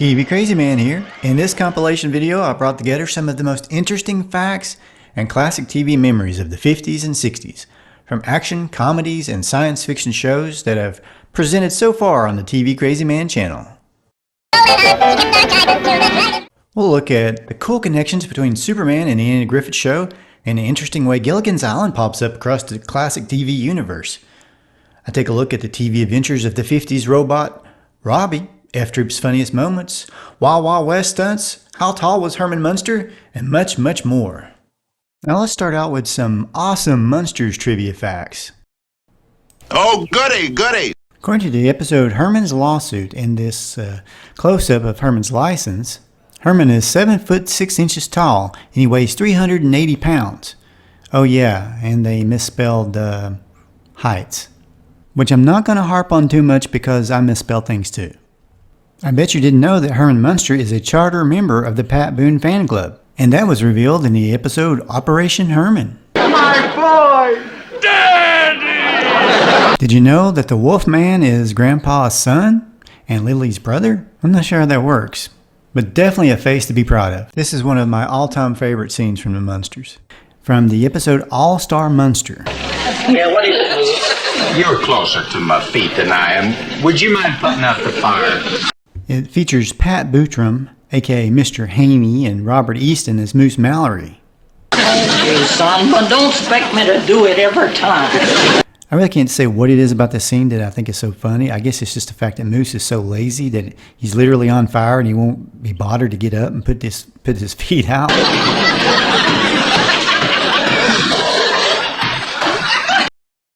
TV Crazy Man here. In this compilation video, I brought together some of the most interesting facts and classic TV memories of the 50s and 60s, from action, comedies, and science fiction shows that have presented so far on the TV Crazy Man channel. We'll look at the cool connections between Superman and the Andy Griffith Show, and the interesting way Gilligan's Island pops up across the classic TV universe. I take a look at the TV adventures of the 50s robot, Robby, F-Troop's funniest moments, Wild Wild West stunts, how tall was Herman Munster, and much, much more. Now let's start out with some awesome Munsters trivia facts. Oh, goody, goody! According to the episode Herman's Lawsuit, in this close-up of Herman's license, Herman is 7 foot 6 inches tall and he weighs 380 pounds. Oh yeah, and they misspelled heights, which I'm not going to harp on too much because I misspell things too. I bet you didn't know that Herman Munster is a charter member of the Pat Boone fan club, and that was revealed in the episode Operation Herman. My boy! Daddy! Did you know that the Wolfman is Grandpa's son and Lily's brother? I'm not sure how that works, but definitely a face to be proud of. This is one of my all-time favorite scenes from the Munsters. From the episode All-Star Munster. Yeah, what is it? You're closer to my feet than I am. Would you mind putting out the fire? It features Pat Bootram, aka Mr. Haney, and Robert Easton as Moose Mallory. Okay, son, but don't expect me to do it every time. I really can't say what it is about this scene that I think is so funny. I guess it's just the fact that Moose is so lazy that he's literally on fire and he won't be bothered to get up and put his feet out.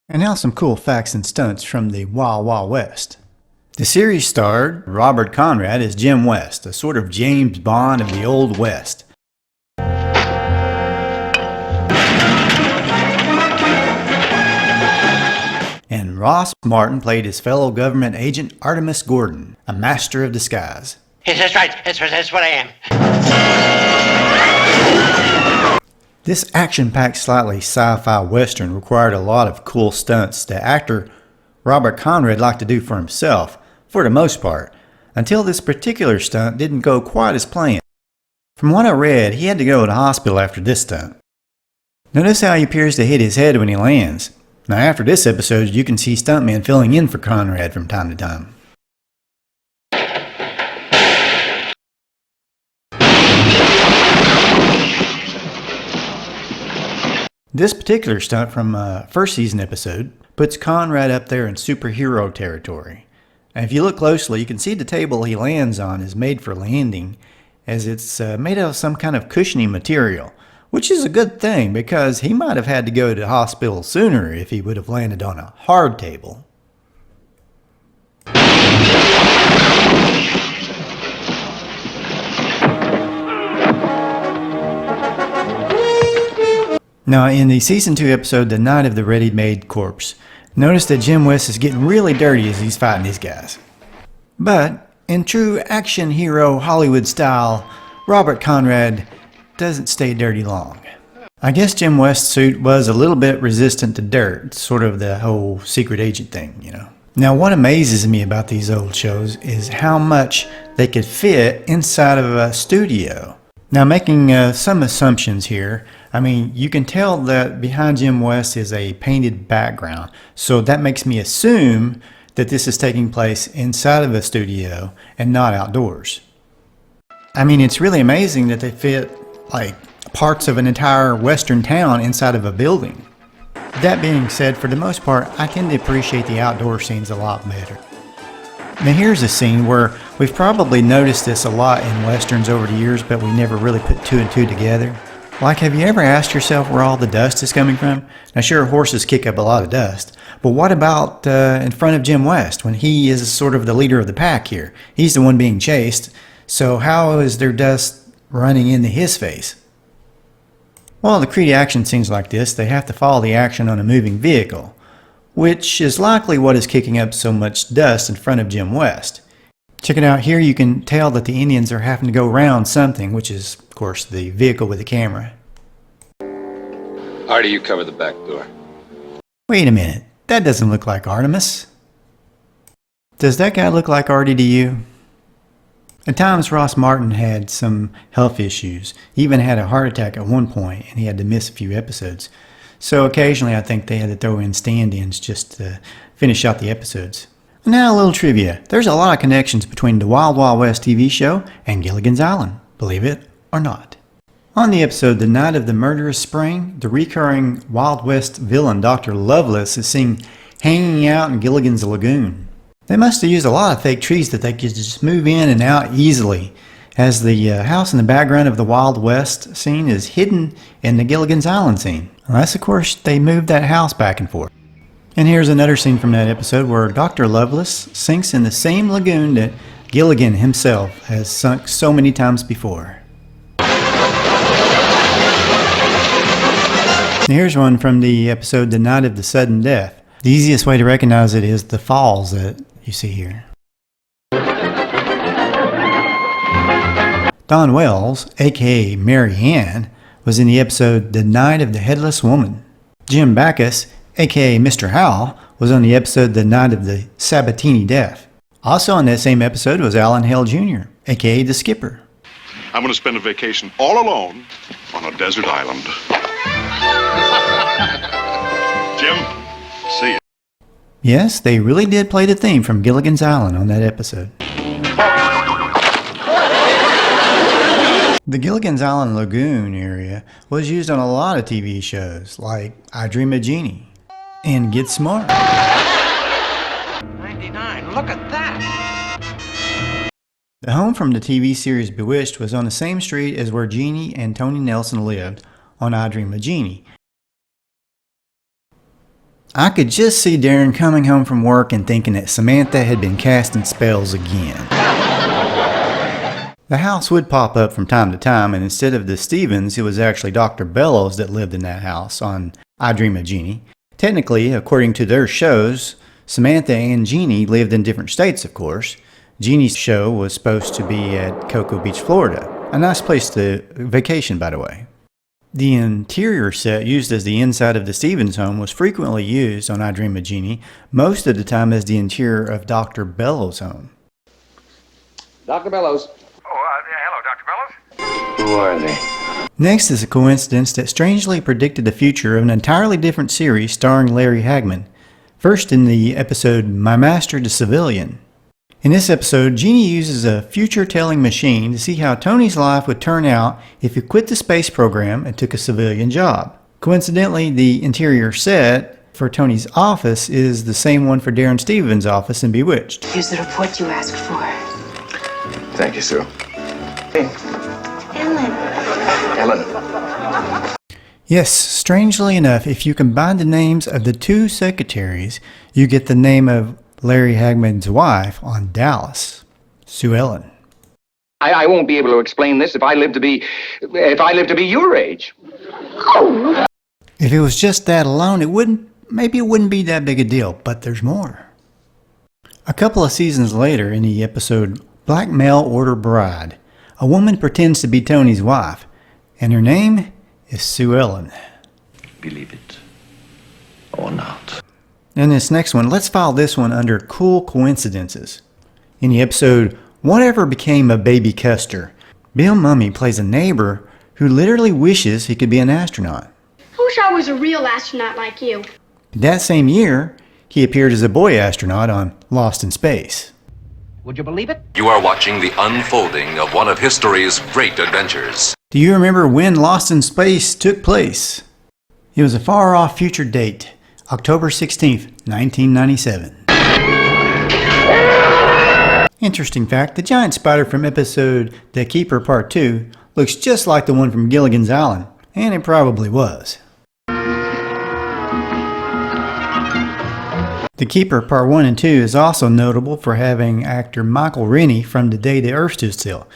And now some cool facts and stunts from the Wild Wild West. The series starred Robert Conrad as Jim West, a sort of James Bond of the Old West. And Ross Martin played his fellow government agent Artemis Gordon, a master of disguise. Yes, that's right. That's what I am. This action-packed, slightly sci-fi western required a lot of cool stunts that actor Robert Conrad liked to do for himself, for the most part, until this particular stunt didn't go quite as planned. From what I read, he had to go to the hospital after this stunt. Notice how he appears to hit his head when he lands. Now after this episode, you can see stuntmen filling in for Conrad from time to time. This particular stunt from first season episode puts Conrad up there in superhero territory. And if you look closely, you can see the table he lands on is made for landing, as it's made out of some kind of cushiony material, which is a good thing because he might have had to go to the hospital sooner if he would have landed on a hard table. Now, in the Season 2 episode, The Night of the Ready-Made Corpse, notice that Jim West is getting really dirty as he's fighting these guys. But, in true action hero Hollywood style, Robert Conrad doesn't stay dirty long. I guess Jim West's suit was a little bit resistant to dirt, sort of the whole secret agent thing, you know. Now, what amazes me about these old shows is how much they could fit inside of a studio. Now, making some assumptions here, I mean, you can tell that behind Jim West is a painted background, so that makes me assume that this is taking place inside of a studio and not outdoors. I mean, it's really amazing that they fit, like, parts of an entire western town inside of a building. That being said, for the most part, I tend to appreciate the outdoor scenes a lot better. Now here's a scene where we've probably noticed this a lot in westerns over the years, but we never really put two and two together. Like, have you ever asked yourself where all the dust is coming from? Now sure, horses kick up a lot of dust, but what about in front of Jim West when he is sort of the leader of the pack here? He's the one being chased, so how is there dust running into his face? Well, to create action scenes like this, they have to follow the action on a moving vehicle, which is likely what is kicking up so much dust in front of Jim West. Check it out here, you can tell that the Indians are having to go around something, which is, of course, the vehicle with the camera. Artie, you cover the back door. Wait a minute, that doesn't look like Artemis. Does that guy look like Artie to you? At times, Ross Martin had some health issues. He even had a heart attack at one point, and he had to miss a few episodes. So occasionally I think they had to throw in stand-ins just to finish out the episodes. Now a little trivia. There's a lot of connections between the Wild Wild West TV show and Gilligan's Island, believe it or not. On the episode The Night of the Murderous Spring, the recurring Wild West villain Dr. Lovelace is seen hanging out in Gilligan's lagoon. They must have used a lot of fake trees that they could just move in and out easily, as the house in the background of the Wild West scene is hidden in the Gilligan's Island scene. Unless, of course, they moved that house back and forth. And here's another scene from that episode where Dr. Lovelace sinks in the same lagoon that Gilligan himself has sunk so many times before. Here's one from the episode The Night of the Sudden Death. The easiest way to recognize it is the falls that you see here. Dawn Wells, aka Mary Ann, was in the episode The Night of the Headless Woman. Jim Backus, aka Mr. Howell, was on the episode The Night of the Sabatini Death. Also on that same episode was Alan Hale Jr., aka the Skipper. I'm going to spend a vacation all alone on a desert island. Jim, see ya. Yes, they really did play the theme from Gilligan's Island on that episode. The Gilligan's Island Lagoon area was used on a lot of TV shows like I Dream of Jeannie and Get Smart. 99, look at that! The home from the TV series Bewitched was on the same street as where Jeannie and Tony Nelson lived on I Dream of Jeannie. I could just see Darren coming home from work and thinking that Samantha had been casting spells again. The house would pop up from time to time, and instead of the Stevens, it was actually Dr. Bellows that lived in that house on I Dream of Jeannie. Technically, according to their shows, Samantha and Jeannie lived in different states, of course. Jeannie's show was supposed to be at Cocoa Beach, Florida. A nice place to vacation, by the way. The interior set used as the inside of the Stevens home was frequently used on I Dream of Jeannie, most of the time as the interior of Dr. Bellows' home. Dr. Bellows. Hello, Dr. Bellows. Who are they? Next is a coincidence that strangely predicted the future of an entirely different series starring Larry Hagman. First in the episode My Master the Civilian. In this episode, Jeannie uses a future-telling machine to see how Tony's life would turn out if he quit the space program and took a civilian job. Coincidentally, the interior set for Tony's office is the same one for Darren Stevens' office in Bewitched. Here's the report you asked for. Thank you, Sue. Hey. Ellen. Yes, strangely enough, if you combine the names of the two secretaries, you get the name of Larry Hagman's wife on Dallas, Sue Ellen. I won't be able to explain this if I live to be your age. If it was just that alone, maybe it wouldn't be that big a deal, but there's more. A couple of seasons later, in the episode Black Mail Order Bride, a woman pretends to be Tony's wife, and her name is Sue Ellen. Believe it or not. And this next one, let's file this one under cool coincidences. In the episode Whatever Became of Baby Custer, Bill Mumy plays a neighbor who literally wishes he could be an astronaut. I wish I was a real astronaut like you. That same year, he appeared as a boy astronaut on Lost in Space. Would you believe it? You are watching the unfolding of one of history's great adventures. Do you remember when Lost in Space took place? It was a far-off future date, October 16th, 1997. Interesting fact, the giant spider from episode The Keeper Part 2 looks just like the one from Gilligan's Island, and it probably was. The Keeper Part 1 and 2 is also notable for having actor Michael Rennie from The Day the Earth Stood Still.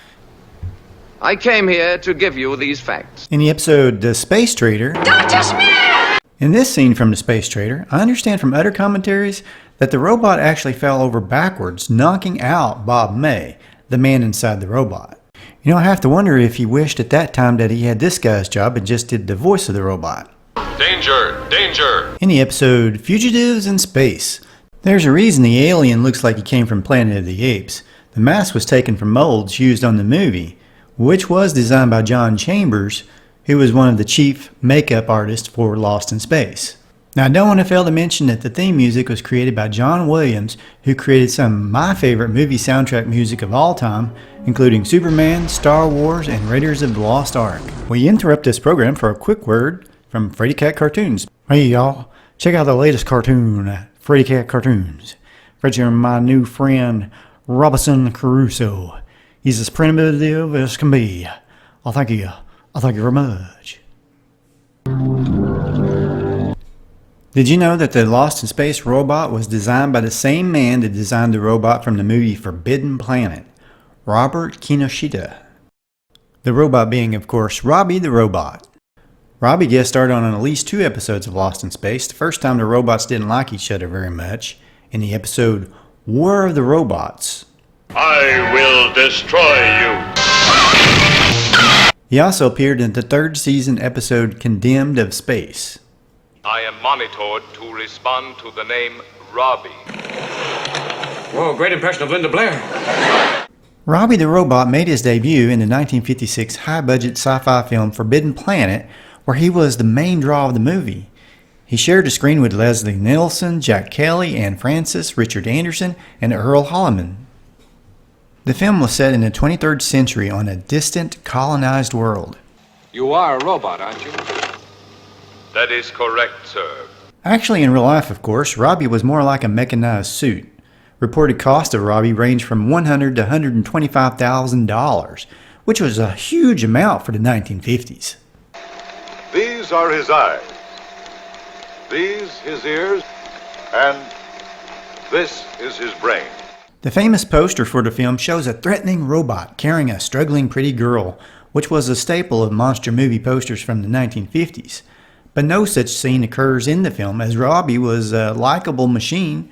I came here to give you these facts. In the episode The Space Trader, Dr. Smith! In this scene from The Space Trader, I understand from other commentaries that the robot actually fell over backwards, knocking out Bob May, the man inside the robot. You know, I have to wonder if he wished at that time that he had this guy's job and just did the voice of the robot. Danger! Danger! In the episode Fugitives in Space, there's a reason the alien looks like he came from Planet of the Apes. The mask was taken from molds used on the movie, which was designed by John Chambers, who was one of the chief makeup artists for Lost in Space. Now, I don't want to fail to mention that the theme music was created by John Williams, who created some of my favorite movie soundtrack music of all time, including Superman, Star Wars, and Raiders of the Lost Ark. We interrupt this program for a quick word from Freddy Cat Cartoons. Hey y'all, check out the latest cartoon, Freddy Cat Cartoons, featuring my new friend, Robinson Crusoe. He's as primitive as can be. I'll thank you very much. Did you know that the Lost in Space robot was designed by the same man that designed the robot from the movie Forbidden Planet, Robert Kinoshita? The robot being, of course, Robby the Robot. Robby guest starred on at least 2 episodes of Lost in Space. The first time the robots didn't like each other very much, in the episode War of the Robots. I will destroy you. He also appeared in the 3rd season episode Condemned of Space. I am monitored to respond to the name Robby. Whoa, great impression of Linda Blair. Robby the Robot made his debut in the 1956 high-budget sci-fi film Forbidden Planet, where he was the main draw of the movie. He shared the screen with Leslie Nielsen, Jack Kelly, Anne Francis, Richard Anderson, and Earl Holliman. The film was set in the 23rd century on a distant, colonized world. You are a robot, aren't you? That is correct, sir. Actually, in real life, of course, Robby was more like a mechanized suit. Reported cost of Robby ranged from $100,000 to $125,000, which was a huge amount for the 1950s. These are his eyes. These his ears. And this is his brain. The famous poster for the film shows a threatening robot carrying a struggling pretty girl, which was a staple of monster movie posters from the 1950s. But no such scene occurs in the film, as Robby was a likable machine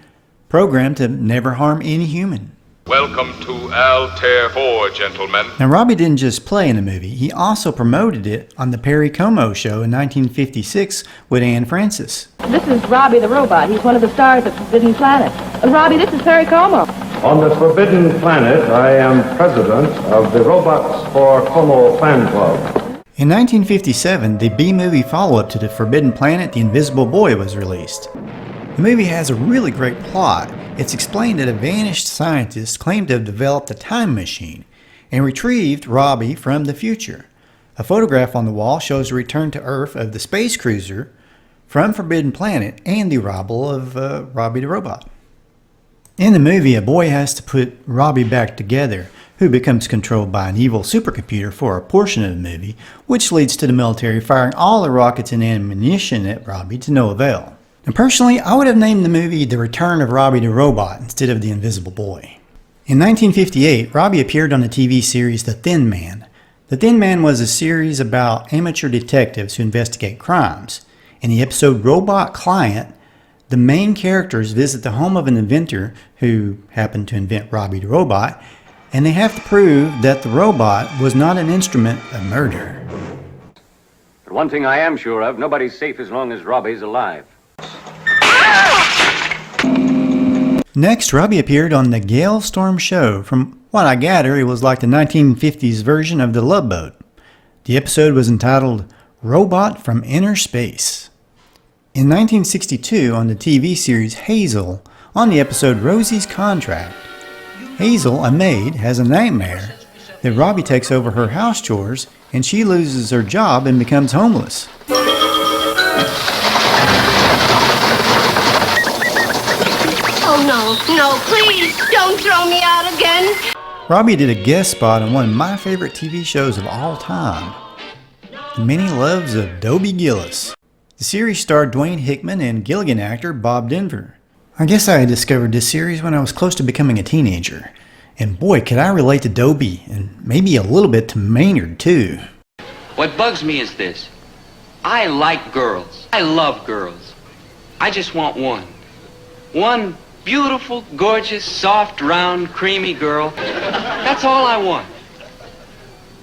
programmed to never harm any human. Welcome to Altair 4, gentlemen. Now, Robby didn't just play in the movie, he also promoted it on the Perry Como Show in 1956 with Anne Francis. This is Robby the Robot. He's one of the stars of Forbidden Planet. Robby, this is Perry Como. On the Forbidden Planet, I am president of the Robots for Como fan club. In 1957, the B-movie follow-up to The Forbidden Planet, The Invisible Boy, was released. The movie has a really great plot. It's explained that a vanished scientist claimed to have developed a time machine and retrieved Robby from the future. A photograph on the wall shows a return to Earth of the space cruiser from Forbidden Planet and the arrival of Robby the Robot. In the movie, a boy has to put Robby back together, who becomes controlled by an evil supercomputer for a portion of the movie, which leads to the military firing all the rockets and ammunition at Robby to no avail. And personally, I would have named the movie The Return of Robby the Robot instead of The Invisible Boy. In 1958, Robby appeared on the TV series The Thin Man. The Thin Man was a series about amateur detectives who investigate crimes. In the episode Robot Client, the main characters visit the home of an inventor who happened to invent Robby the Robot, and they have to prove that the robot was not an instrument of murder. But one thing I am sure of, nobody's safe as long as Robby's alive. Next, Robby appeared on the Gale Storm Show. From what I gather, it was like the 1950s version of The Love Boat. The episode was entitled Robot from Inner Space. In 1962, on the TV series Hazel, on the episode Rosie's Contract, Hazel, a maid, has a nightmare that Robby takes over her house chores and she loses her job and becomes homeless. Oh, no, please, don't throw me out again. Robby did a guest spot on one of my favorite TV shows of all time, The Many Loves of Dobie Gillis. The series starred Dwayne Hickman and Gilligan actor Bob Denver. I guess I discovered this series when I was close to becoming a teenager. And boy, could I relate to Dobie, and maybe a little bit to Maynard too. What bugs me is this. I like girls. I love girls. I just want one. One beautiful, gorgeous, soft, round, creamy girl. That's all I want.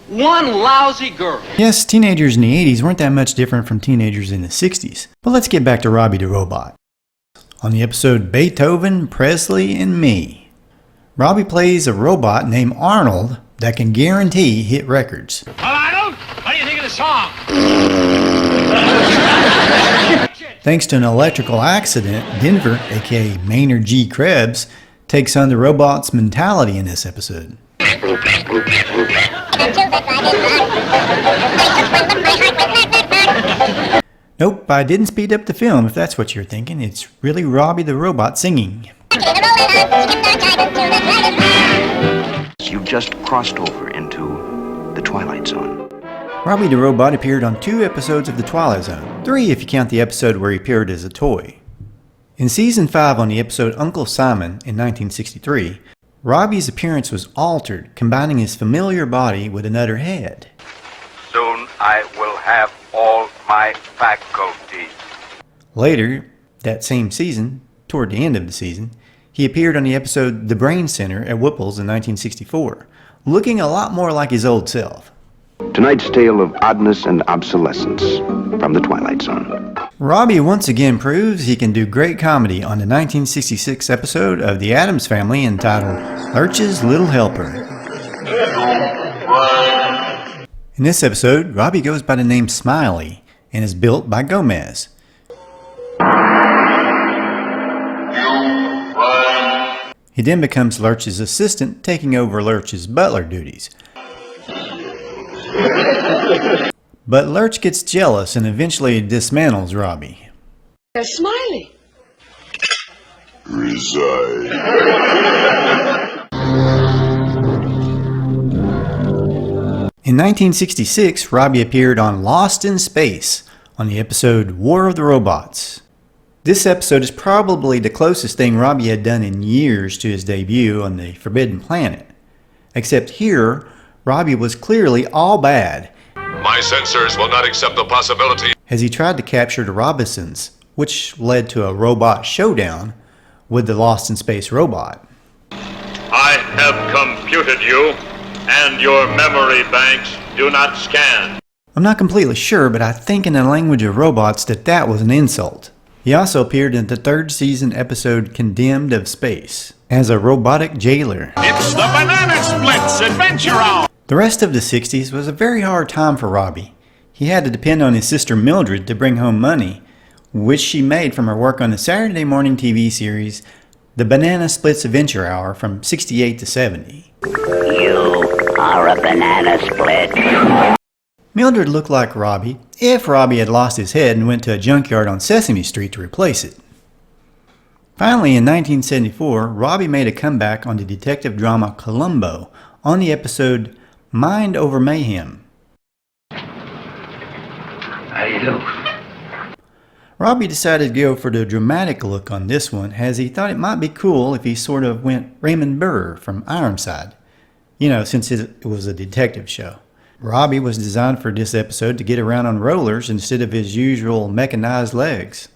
One lousy girl. Yes, teenagers in the 80s weren't that much different from teenagers in the 60s. But let's get back to Robby the Robot. On the episode Beethoven, Presley, and Me, Robby plays a robot named Arnold that can guarantee hit records. Well, Arnold, what do you think of the song? Thanks to an electrical accident, Denver, aka Maynard G. Krebs, takes on the robot's mentality in this episode. Nope, I didn't speed up the film if that's what you're thinking. It's really Robby the Robot singing. You just crossed over into the Twilight Zone. Robby the Robot appeared on 2 episodes of the Twilight Zone, 3 if you count the episode where he appeared as a toy. In Season 5 on the episode Uncle Simon in 1963, Robby's appearance was altered, combining his familiar body with another head. Soon I will have all my faculties. Later, that same season, toward the end of the season, he appeared on the episode The Brain Center at Whipple's in 1964, looking a lot more like his old self. Tonight's tale of oddness and obsolescence from the Twilight Zone. Robby once again proves he can do great comedy on the 1966 episode of The Addams Family entitled Lurch's Little Helper. In this episode, Robby goes by the name Smiley and is built by Gomez. He then becomes Lurch's assistant, taking over Lurch's butler duties. But Lurch gets jealous and eventually dismantles Robby. Smiley. Reside. In 1966, Robby appeared on Lost in Space on the episode War of the Robots. This episode is probably the closest thing Robby had done in years to his debut on the Forbidden Planet. Except here, Robby was clearly all bad. My sensors will not accept the possibility. As he tried to capture the Robinsons, which led to a robot showdown with the Lost in Space robot. I have computed you, and your memory banks do not scan. I'm not completely sure, but I think in the language of robots that was an insult. He also appeared in the 3rd season episode Condemned of Space as a robotic jailer. It's the Banana Splits Adventure Hour! The rest of the 60s was a very hard time for Robby. He had to depend on his sister Mildred to bring home money, which she made from her work on the Saturday morning TV series The Banana Splits Adventure Hour from 68 to 70. You are a banana split. Mildred looked like Robby if Robby had lost his head and went to a junkyard on Sesame Street to replace it. Finally, in 1974, Robby made a comeback on the detective drama Columbo on the episode Mind Over Mayhem. How do you do? Robby decided to go for the dramatic look on this one, as he thought it might be cool if he sort of went Raymond Burr from Ironside. You know, since it was a detective show. Robby was designed for this episode to get around on rollers instead of his usual mechanized legs.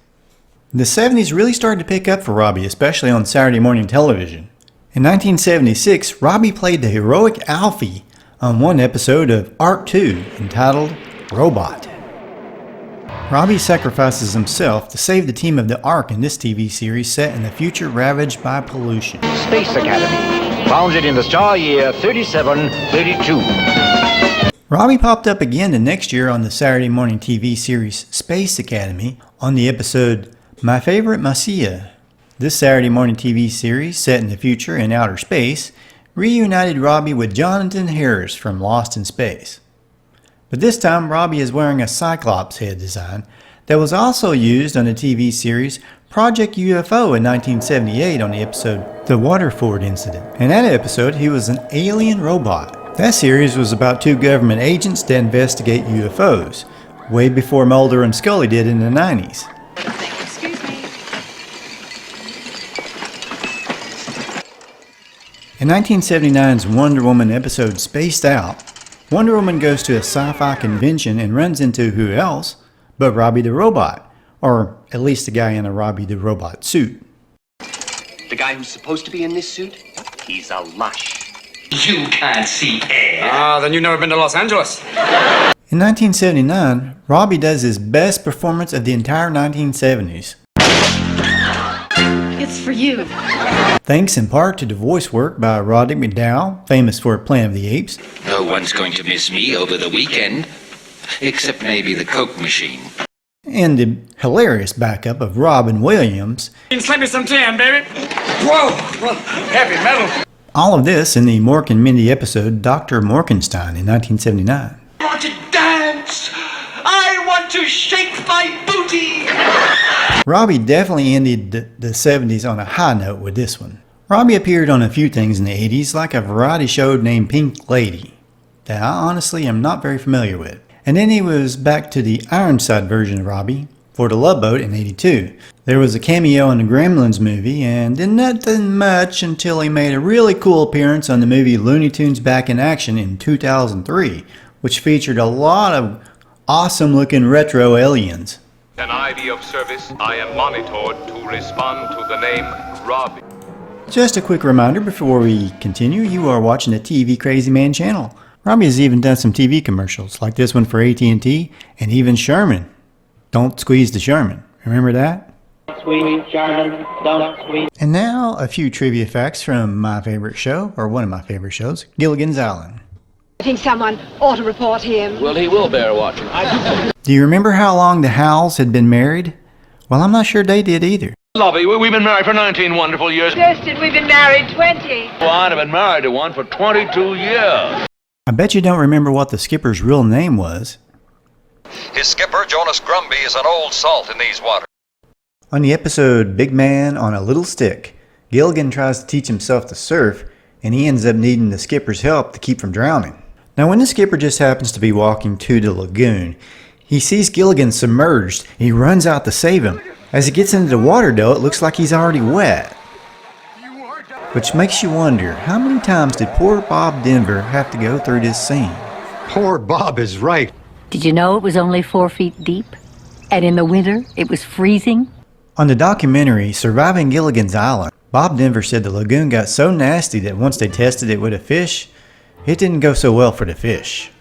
The 70s really started to pick up for Robby, especially on Saturday morning television. In 1976, Robby played the heroic Alfie on one episode of Arc 2 entitled Robot. Robby sacrifices himself to save the team of the Ark in this TV series set in a future ravaged by pollution. Space Academy, founded in the star year 3732. Robby popped up again the next year on the Saturday morning TV series Space Academy on the episode My Favorite Messiah. This Saturday morning TV series, set in the future in outer space, reunited Robby with Jonathan Harris from Lost in Space. But this time, Robby is wearing a Cyclops head design that was also used on the TV series Project UFO in 1978 on the episode The Waterford Incident. In that episode, he was an alien robot. That series was about 2 government agents that investigate UFOs, way before Mulder and Scully did in the 90s. Excuse me. In 1979's Wonder Woman episode Spaced Out, Wonder Woman goes to a sci-fi convention and runs into who else but Robby the Robot, or at least the guy in a Robby the Robot suit. The guy who's supposed to be in this suit? He's a lush. You can't see air. Ah, then you've never been to Los Angeles. In 1979, Robby does his best performance of the entire 1970s. It's for you. Thanks in part to the voice work by Roddy McDowall, famous for Planet of the Apes. No one's going to miss me over the weekend, except maybe the Coke machine. And the hilarious backup of Robin Williams. Slip me some tin, baby. Whoa! Heavy metal. All of this in the Mork and Mindy episode Dr. Morkenstein in 1979. I want to dance. I want to shake my booty. Robby definitely ended the 70s on a high note with this one. Robby appeared on a few things in the 80s, like a variety show named Pink Lady, that I honestly am not very familiar with. And then he was back to the Ironside version of Robby for The Love Boat in 82. There was a cameo in the Gremlins movie, and then nothing much until he made a really cool appearance on the movie Looney Tunes Back in Action in 2003, which featured a lot of awesome looking retro aliens. An ID of service, I am monitored to respond to the name Robby. Just a quick reminder before we continue, you are watching the TV Crazy Man channel. Robby has even done some TV commercials, like this one for AT&T, and even Sherman. Don't squeeze the Sherman. Remember that? Squeeze Sherman, don't squeeze. And now, a few trivia facts from my favorite show, or one of my favorite shows, Gilligan's Island. I think someone ought to report him. Well, he will bear watching. Do you remember how long the Howells had been married? Well, I'm not sure they did either. Lovey, we've been married for 19 wonderful years. Justin, we've been married 20. Well, I'd have been married to one for 22 years. I bet you don't remember what the skipper's real name was. His skipper, Jonas Grumby, is an old salt in these waters. On the episode Big Man on a Little Stick, Gilligan tries to teach himself to surf, and he ends up needing the skipper's help to keep from drowning. Now, when the skipper just happens to be walking to the lagoon, he sees Gilligan submerged, and he runs out to save him. As he gets into the water, though, it looks like he's already wet. Which makes you wonder, how many times did poor Bob Denver have to go through this scene? Poor Bob is right. Did you know it was only 4 feet deep? And in the winter, it was freezing? On the documentary, Surviving Gilligan's Island, Bob Denver said the lagoon got so nasty that once they tested it with a fish, it didn't go so well for the fish.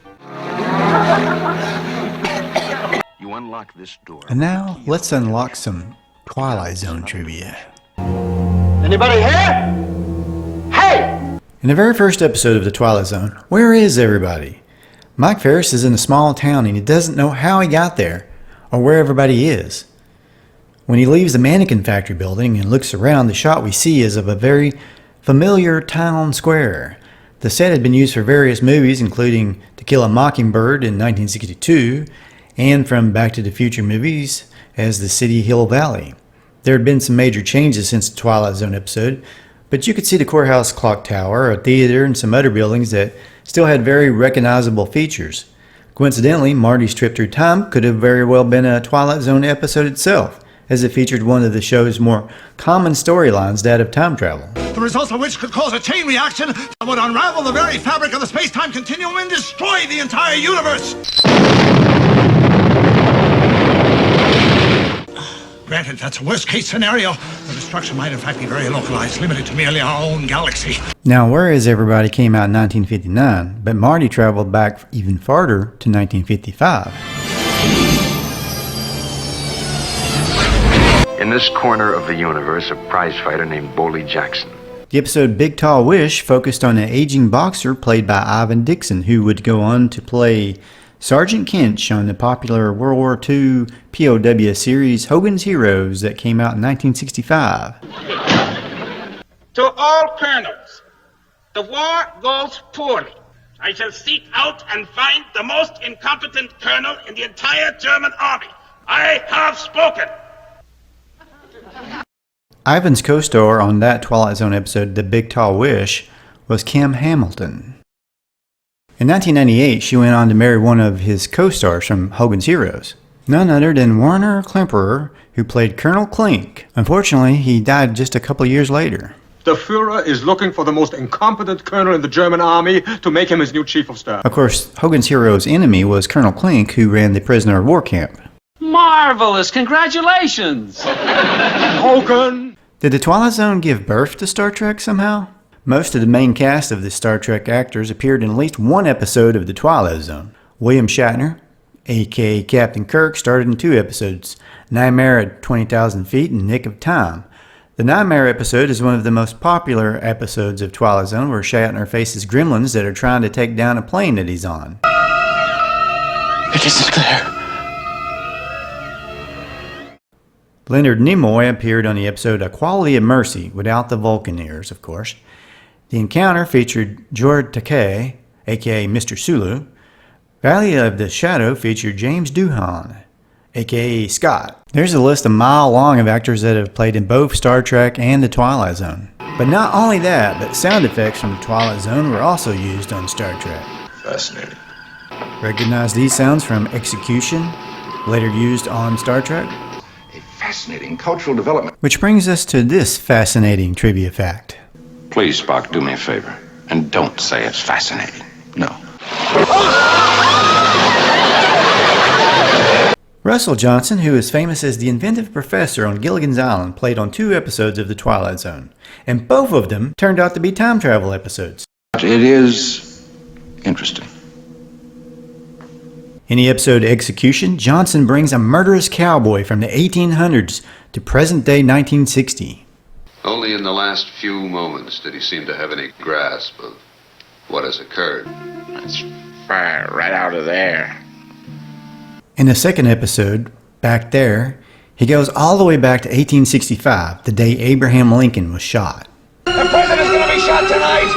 You unlock this door. And now, let's unlock some Twilight Zone trivia. Anybody here? Hey! In the very first episode of The Twilight Zone, where is everybody? Mike Ferris is in a small town and he doesn't know how he got there or where everybody is. When he leaves the mannequin factory building and looks around, the shot we see is of a very familiar town square. The set had been used for various movies, including To Kill a Mockingbird in 1962 and from Back to the Future movies as the City Hill Valley. There had been some major changes since the Twilight Zone episode, but you could see the courthouse clock tower, a theater, and some other buildings that still had very recognizable features. Coincidentally, Marty's trip through time could have very well been a Twilight Zone episode itself, as it featured one of the show's more common storylines, that of time travel. The results of which could cause a chain reaction that would unravel the very fabric of the space-time continuum and destroy the entire universe. Granted, that's a worst-case scenario. The destruction might in fact be very localized, limited to merely our own galaxy. Now, Where Is Everybody came out in 1959, but Marty traveled back even farther to 1955. In this corner of the universe, a prizefighter named Boley Jackson. The episode Big Tall Wish focused on an aging boxer played by Ivan Dixon, who would go on to play Sergeant Kinch on the popular World War II POW series Hogan's Heroes that came out in 1965. To all colonels, the war goes poorly. I shall seek out and find the most incompetent colonel in the entire German army. I have spoken. Ivan's co-star on that Twilight Zone episode, The Big Tall Wish, was Kim Hamilton. In 1998, she went on to marry one of his co-stars from Hogan's Heroes, none other than Werner Klemperer, who played Colonel Klink. Unfortunately, he died just a couple years later. The Fuhrer is looking for the most incompetent colonel in the German army to make him his new chief of staff. Of course, Hogan's Heroes' enemy was Colonel Klink, who ran the prisoner of war camp. Marvelous! Congratulations! Hogan! Did the Twilight Zone give birth to Star Trek somehow? Most of the main cast of the Star Trek actors appeared in at least one episode of The Twilight Zone. William Shatner, aka Captain Kirk, starred in 2 episodes, Nightmare at 20,000 Feet and Nick of Time. The Nightmare episode is one of the most popular episodes of Twilight Zone, where Shatner faces gremlins that are trying to take down a plane that he's on. It isn't there. Leonard Nimoy appeared on the episode A Quality of Mercy, without the Vulcan ears, of course. The encounter featured George Takei, aka Mr. Sulu. Valley of the Shadow featured James Doohan, aka Scott. There's a list a mile long of actors that have played in both Star Trek and The Twilight Zone. But not only that, but sound effects from The Twilight Zone were also used on Star Trek. Fascinating. Recognize these sounds from Execution, later used on Star Trek? A fascinating cultural development. Which brings us to this fascinating trivia fact. Please, Spock, do me a favor, and don't say it's fascinating. No. Russell Johnson, who is famous as the inventive professor on Gilligan's Island, played on 2 episodes of The Twilight Zone, and both of them turned out to be time travel episodes. It is interesting. In the episode Execution, Johnson brings a murderous cowboy from the 1800s to present-day 1960. Only in the last few moments did he seem to have any grasp of what has occurred. That's far right out of there. In the second episode, Back There, he goes all the way back to 1865, the day Abraham Lincoln was shot. The president's gonna be shot tonight!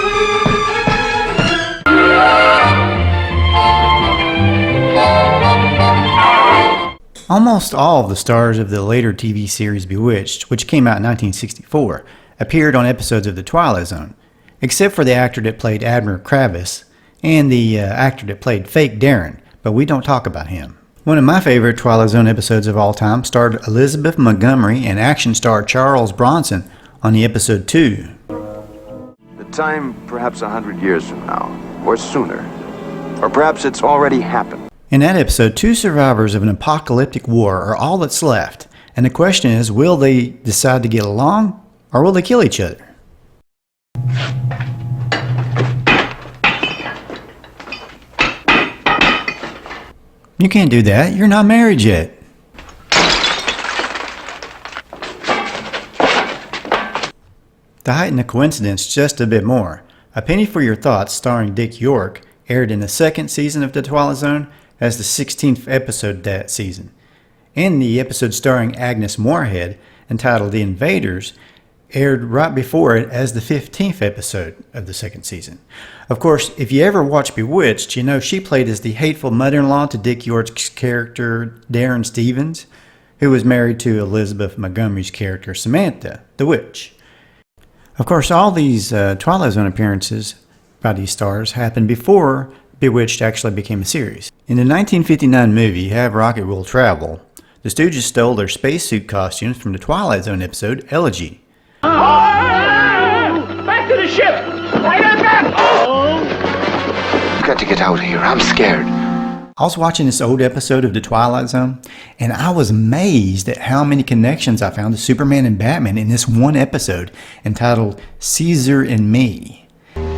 Almost all of the stars of the later TV series Bewitched, which came out in 1964, appeared on episodes of The Twilight Zone, except for the actor that played Admiral Kravis and the actor that played Fake Darren, but we don't talk about him. One of my favorite Twilight Zone episodes of all time starred Elizabeth Montgomery and action star Charles Bronson on the episode 2. The time, perhaps 100 years from now, or sooner. Or perhaps it's already happened. In that episode, 2 survivors of an apocalyptic war are all that's left, and the question is, will they decide to get along, or will they kill each other? You can't do that. You're not married yet. To heighten the coincidence just a bit more, A Penny for Your Thoughts, starring Dick York, aired in the 2nd season of The Twilight Zone as the 16th episode that season. And the episode starring Agnes Moorehead, entitled The Invaders, aired right before it as the 15th episode of the 2nd season. Of course, if you ever watch Bewitched, you know she played as the hateful mother-in-law to Dick York's character Darren Stevens, who was married to Elizabeth Montgomery's character Samantha, the witch. Of course, all these Twilight Zone appearances by these stars happened before Bewitched actually became a series. In the 1959 movie Have Rocket Will Travel, the Stooges stole their spacesuit costumes from the Twilight Zone episode Elegy. Back to the ship! Right on back! You've got to get out of here. I'm scared. I was watching this old episode of The Twilight Zone, and I was amazed at how many connections I found to Superman and Batman in this one episode entitled Caesar and Me.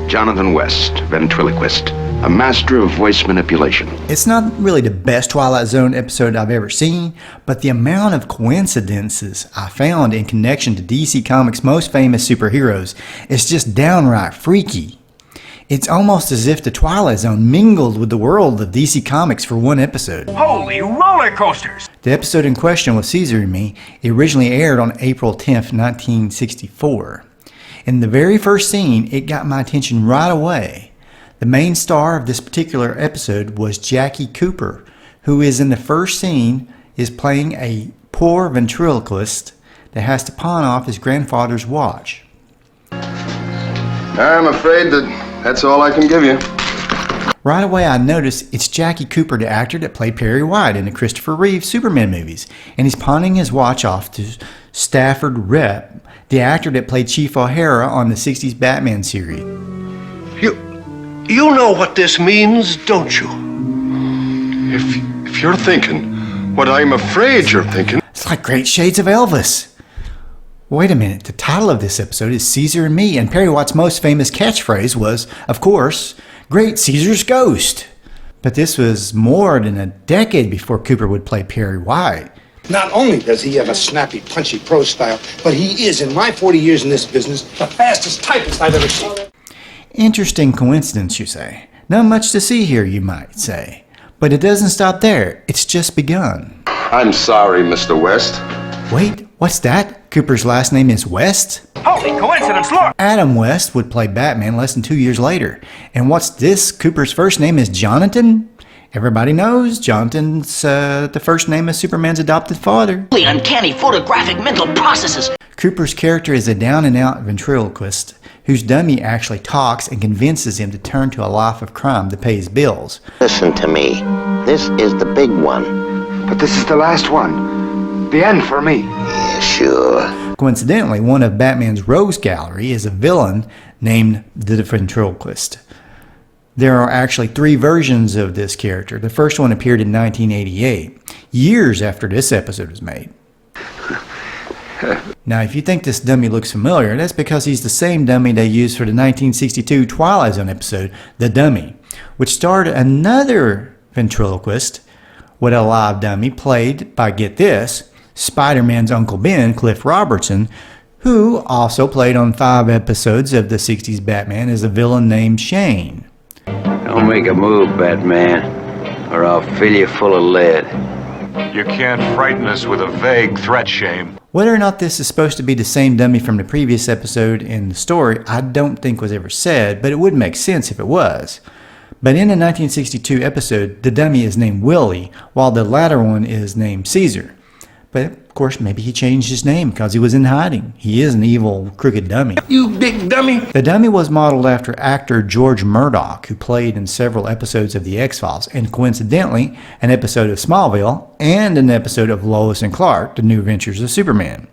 Jonathan West, ventriloquist, a master of voice manipulation. It's not really the best Twilight Zone episode I've ever seen, but the amount of coincidences I found in connection to DC Comics' most famous superheroes is just downright freaky. It's almost as if the Twilight Zone mingled with the world of DC Comics for one episode. Holy roller coasters! The episode in question was Caesar and Me. It originally aired on April 10th, 1964. In the very first scene, it got my attention right away. The main star of this particular episode was Jackie Cooper, who is in the first scene is playing a poor ventriloquist that has to pawn off his grandfather's watch. I'm afraid that's all I can give you. Right away I noticed it's Jackie Cooper, the actor that played Perry White in the Christopher Reeves Superman movies, and he's pawning his watch off to Stafford Rep, the actor that played Chief O'Hara on the 60's Batman series. You know what this means, don't you? If you're thinking what I'm afraid you're thinking... It's like Great Shades of Elvis. Wait a minute, the title of this episode is Caesar and Me, and Perry White's most famous catchphrase was, of course, Great Caesar's Ghost. But this was more than a decade before Cooper would play Perry White. Not only does he have a snappy, punchy prose style, but he is, in my 40 years in this business, the fastest typist I've ever seen. Interesting coincidence, you say. Not much to see here, you might say. But it doesn't stop there. It's just begun. I'm sorry, Mr. West. Wait, what's that? Cooper's last name is West? Holy coincidence, Lord! Adam West would play Batman less than 2 years later. And what's this? Cooper's first name is Jonathan? Everybody knows Jonathan's the first name of Superman's adopted father. Uncanny photographic mental processes. Cooper's character is a down-and-out ventriloquist whose dummy actually talks and convinces him to turn to a life of crime to pay his bills. Listen to me. This is the big one. But this is the last one. The end for me. Yeah, sure. Coincidentally, one of Batman's rogues gallery is a villain named the Ventriloquist. There are actually 3 versions of this character. The first one appeared in 1988, years after this episode was made. Now, if you think this dummy looks familiar, that's because he's the same dummy they used for the 1962 Twilight Zone episode, The Dummy, which starred another ventriloquist with a live dummy played by, get this, Spider-Man's Uncle Ben, Cliff Robertson, who also played on 5 episodes of the 60s Batman as a villain named Shane. Don't make a move, Batman, or I'll fill you full of lead. You can't frighten us with a vague threat, Shame. Whether or not this is supposed to be the same dummy from the previous episode in the story, I don't think was ever said, but it would make sense if it was. But in the 1962 episode, the dummy is named Willie, while the latter one is named Caesar. But, of course, maybe he changed his name because he was in hiding. He is an evil, crooked dummy. You big dummy! The dummy was modeled after actor George Murdoch, who played in several episodes of The X-Files, and coincidentally, an episode of Smallville, and an episode of Lois and Clark, The New Adventures of Superman.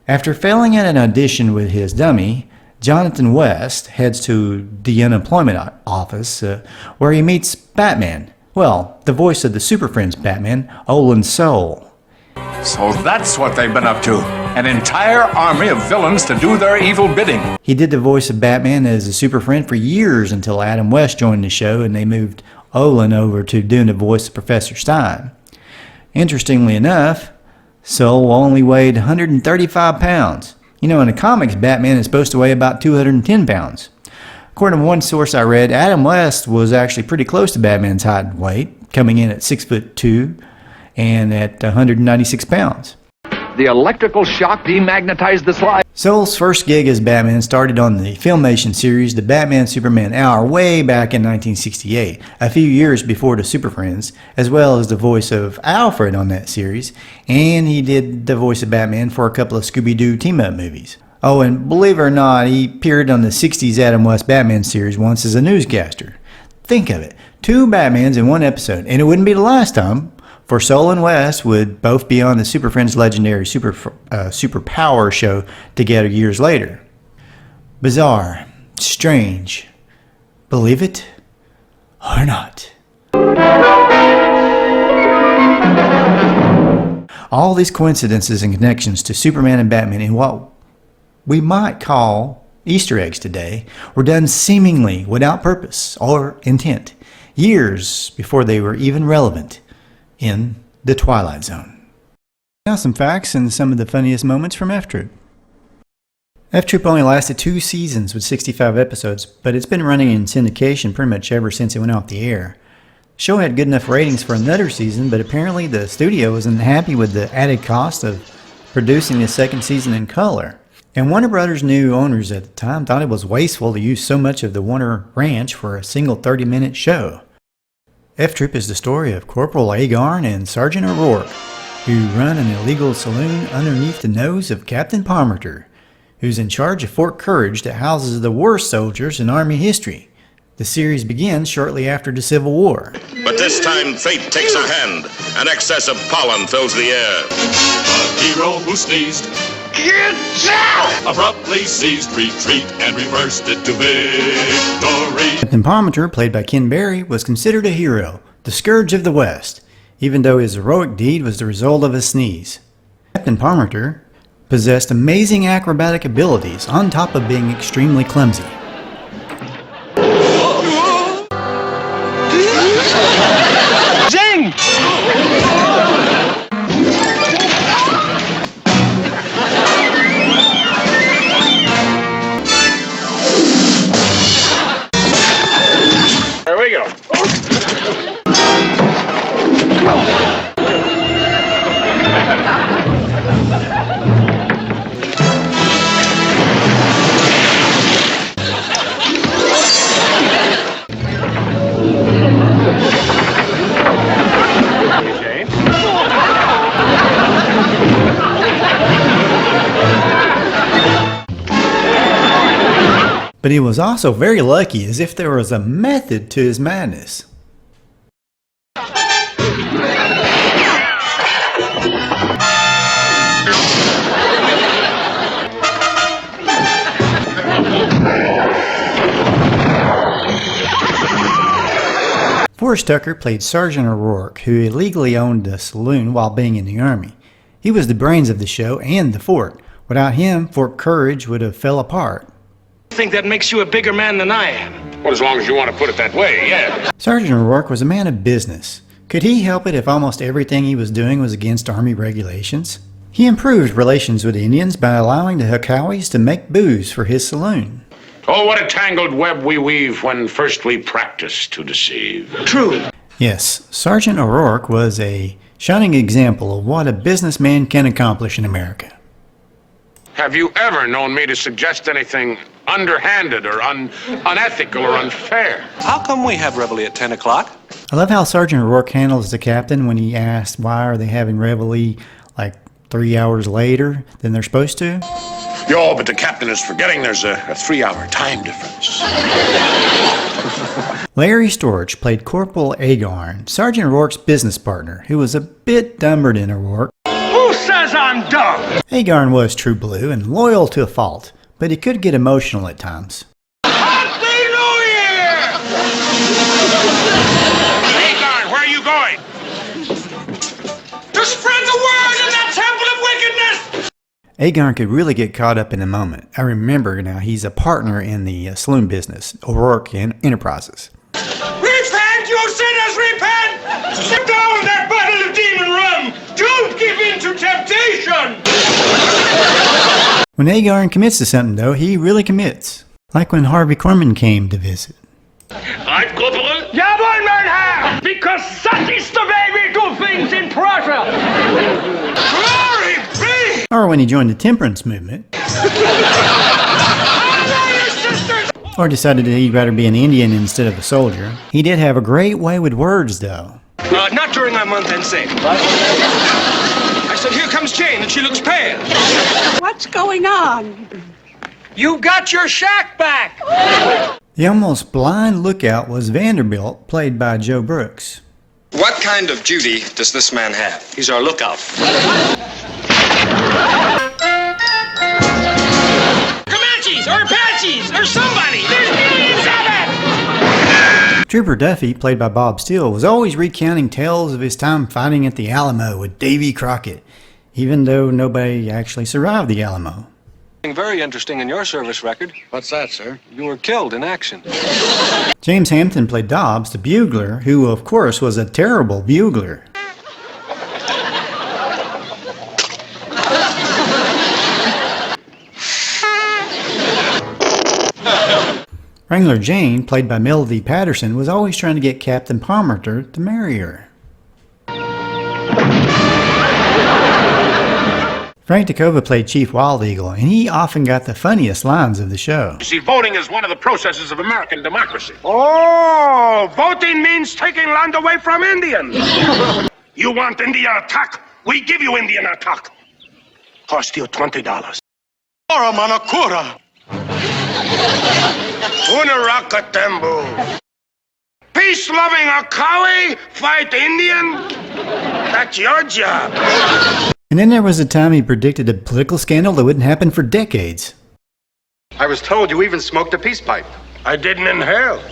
After failing at an audition with his dummy, Jonathan West heads to the unemployment office, where he meets Batman. Well, the voice of the Super Friends Batman, Olin Soul. So that's what they've been up to. An entire army of villains to do their evil bidding. He did the voice of Batman as a super friend for years until Adam West joined the show and they moved Olin over to doing the voice of Professor Stein. Interestingly enough, Soul only weighed 135 pounds. You know, in the comics, Batman is supposed to weigh about 210 pounds. According to one source I read, Adam West was actually pretty close to Batman's height and weight, coming in at 6'2" and at 196 pounds. The electrical shock demagnetized the slide. Soul's first gig as Batman started on the Filmation series The Batman Superman Hour way back in 1968, a few years before the Super Friends, as well as the voice of Alfred on that series, and he did the voice of Batman for a couple of Scooby-Doo team-up movies. Oh, and believe it or not, he appeared on the 60s Adam West Batman series once as a newscaster. Think of it, 2 Batmans in one episode, and it wouldn't be the last time, for Soul and West would both be on the Super Friends legendary Super Power show together years later. Bizarre, strange, believe it or not. All these coincidences and connections to Superman and Batman in what we might call Easter eggs today were done seemingly without purpose or intent, years before they were even relevant in the Twilight Zone. Now some facts and some of the funniest moments from F-Troop. F-Troop only lasted 2 seasons with 65 episodes, but it's been running in syndication pretty much ever since it went off the air. The show had good enough ratings for another season, but apparently the studio wasn't happy with the added cost of producing the second season in color. And Warner Brothers' new owners at the time thought it was wasteful to use so much of the Warner Ranch for a single 30-minute show. F-Troop is the story of Corporal Agarn and Sergeant O'Rourke, who run an illegal saloon underneath the nose of Captain Palmerton, who's in charge of Fort Courage that houses the worst soldiers in Army history. The series begins shortly after the Civil War. But this time fate takes a hand. An excess of pollen fills the air. A hero who sneezed, abruptly ceased retreat and reversed it to victory. Captain Palmerton, played by Ken Berry, was considered a hero, the scourge of the West, even though his heroic deed was the result of a sneeze. Captain Palmerton possessed amazing acrobatic abilities on top of being extremely clumsy. Zing! But he was also very lucky, as if there was a method to his madness. Forrest Tucker played Sergeant O'Rourke, who illegally owned a saloon while being in the Army. He was the brains of the show and the fort. Without him, Fort Courage would have fell apart. I think that makes you a bigger man than I am. Well, as long as you want to put it that way, yeah. Sergeant O'Rourke was a man of business. Could he help it if almost everything he was doing was against Army regulations? He improved relations with Indians by allowing the Hokawis to make booze for his saloon. Oh, what a tangled web we weave when first we practice to deceive. True. Yes, Sergeant O'Rourke was a shining example of what a businessman can accomplish in America. Have you ever known me to suggest anything underhanded or unethical or unfair? How come we have reveille at 10 o'clock? I love how Sergeant O'Rourke handles the captain when he asked why are they having reveille like 3 hours later than they're supposed to. Yo, but the captain is forgetting there's a 3-hour time difference. Larry Storch played Corporal Agarn, Sergeant O'Rourke's business partner, who was a bit dumber than O'Rourke. Who says I'm dumb? Agarn was true blue and loyal to a fault, but he could get emotional at times. Happy New Year! Agarn, where are you going? To spread the word in that temple of wickedness! Agarn could really get caught up in the moment. I remember now he's a partner in the saloon business, O'Rourke Enterprises. Repent, you sinners, repent! Sit down in that bottle of demon rum! Don't give in to temptation! When Agarn commits to something, though, he really commits. Like when Harvey Korman came to visit. I'm Corporal. Jawohl, mein Herr! Because that is the way we do things in Prussia! Glory be! Or when he joined the temperance movement. Or decided that he'd rather be an Indian instead of a soldier. He did have a great way with words, though. Not during our month-end sale. I said, here comes Jane, and she looks pale. What's going on? You got your shack back! The almost blind lookout was Vanderbilt, played by Joe Brooks. What kind of duty does this man have? He's our lookout. Comanches, or Apaches, or somebody! There's millions of it! Trooper Duffy, played by Bob Steele, was always recounting tales of his time fighting at the Alamo with Davy Crockett, even though nobody actually survived the Alamo. Very interesting in your service record. What's that, sir? You were killed in action. James Hampton played Dobbs, the bugler, who of course was a terrible bugler. Wrangler Jane, played by Melody Patterson, was always trying to get Captain Palmerton to marry her. Frank Takova played Chief Wild Eagle, and he often got the funniest lines of the show. You see, voting is one of the processes of American democracy. Oh, voting means taking land away from Indians. You want Indian attack? We give you Indian attack. Cost you $20. Ora manakura. Unarakatembu. Peace-loving Akawi fight Indian? That's your job. And then there was a time he predicted a political scandal that wouldn't happen for decades. I was told you even smoked a peace pipe. I didn't inhale.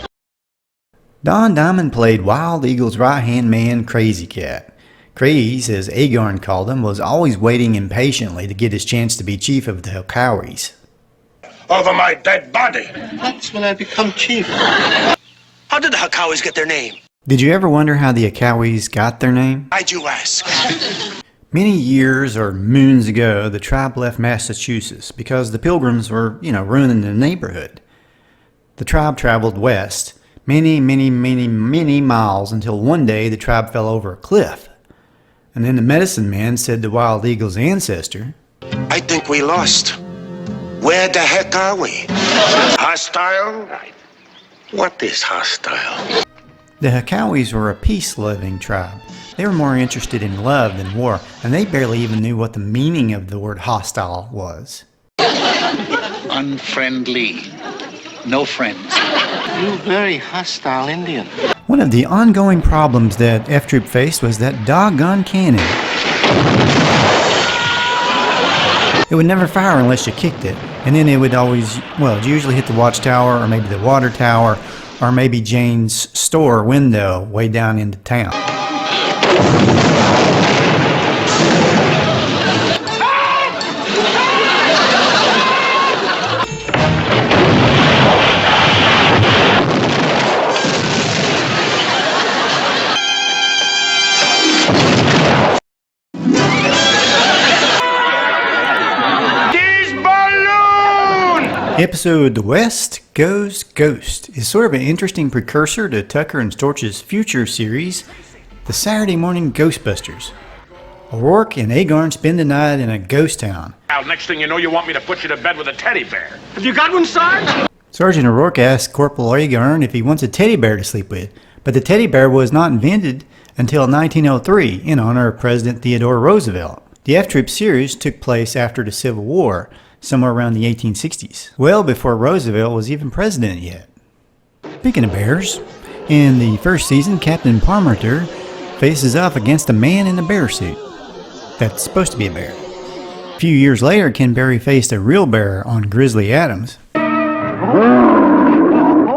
Don Diamond played Wild Eagle's right-hand man, Crazy Cat. Craze, as Agarn called him, was always waiting impatiently to get his chance to be chief of the Hokawis. Over my dead body. That's when I become chief. How did the Hokawis get their name? Did you ever wonder how the Hokawis got their name? Why'd you ask? Many years or moons ago, the tribe left Massachusetts because the Pilgrims were, ruining the neighborhood. The tribe traveled west, many, many, many, many miles until one day the tribe fell over a cliff. And then the medicine man said to Wild Eagle's ancestor, I think we lost. Where the heck are we? Hostile? What is hostile? The Hakawis were a peace-loving tribe. They were more interested in love than war, and they barely even knew what the meaning of the word hostile was. Unfriendly. No friends. You very hostile Indian. One of the ongoing problems that F Troop faced was that doggone cannon. It would never fire unless you kicked it, and then it would always, well, it'd usually hit the watchtower, or maybe the water tower, or maybe Jane's store window way down into town. The episode The West Goes Ghost is sort of an interesting precursor to Tucker and Storch's future series, The Saturday Morning Ghostbusters. O'Rourke and Agarn spend the night in a ghost town. Next thing you know, you want me to put you to bed with a teddy bear. Have you got one, Sarge? Sergeant O'Rourke asks Corporal Agarn if he wants a teddy bear to sleep with, but the teddy bear was not invented until 1903 in honor of President Theodore Roosevelt. The F Troop series took place after the Civil War, somewhere around the 1860s, well before Roosevelt was even president yet. Speaking of bears, in the first season, Captain Parmenter faces off against a man in a bear suit. That's supposed to be a bear. A few years later, Ken Berry faced a real bear on Grizzly Addams. Hold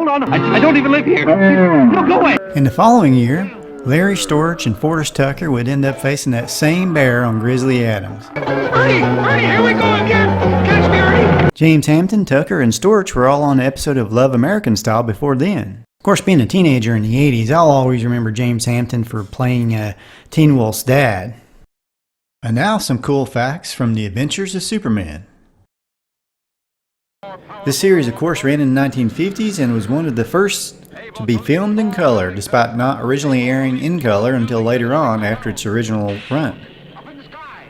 on, I don't even live here. No, go away. In the following year, Larry Storch and Forrest Tucker would end up facing that same bear on Grizzly Addams. Ernie, here we go again. Catch me, Ernie. James Hampton, Tucker, and Storch were all on an episode of Love American Style before then. Of course, being a teenager in the 80s, I'll always remember James Hampton for playing Teen Wolf's dad. And now some cool facts from The Adventures of Superman. This series, of course, ran in the 1950s and was one of the first to be filmed in color, despite not originally airing in color until later on after its original run.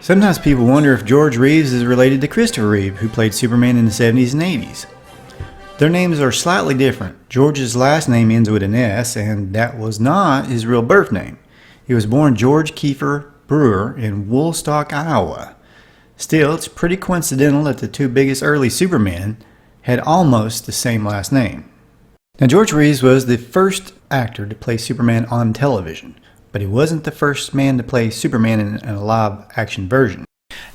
Sometimes people wonder if George Reeves is related to Christopher Reeve, who played Superman in the 70s and 80s. Their names are slightly different. George's last name ends with an S, and that was not his real birth name. He was born George Kiefer Brewer in Woolstock, Iowa. Still, it's pretty coincidental that the two biggest early Supermen had almost the same last name. Now, George Reeves was the first actor to play Superman on television, but he wasn't the first man to play Superman in a live-action version.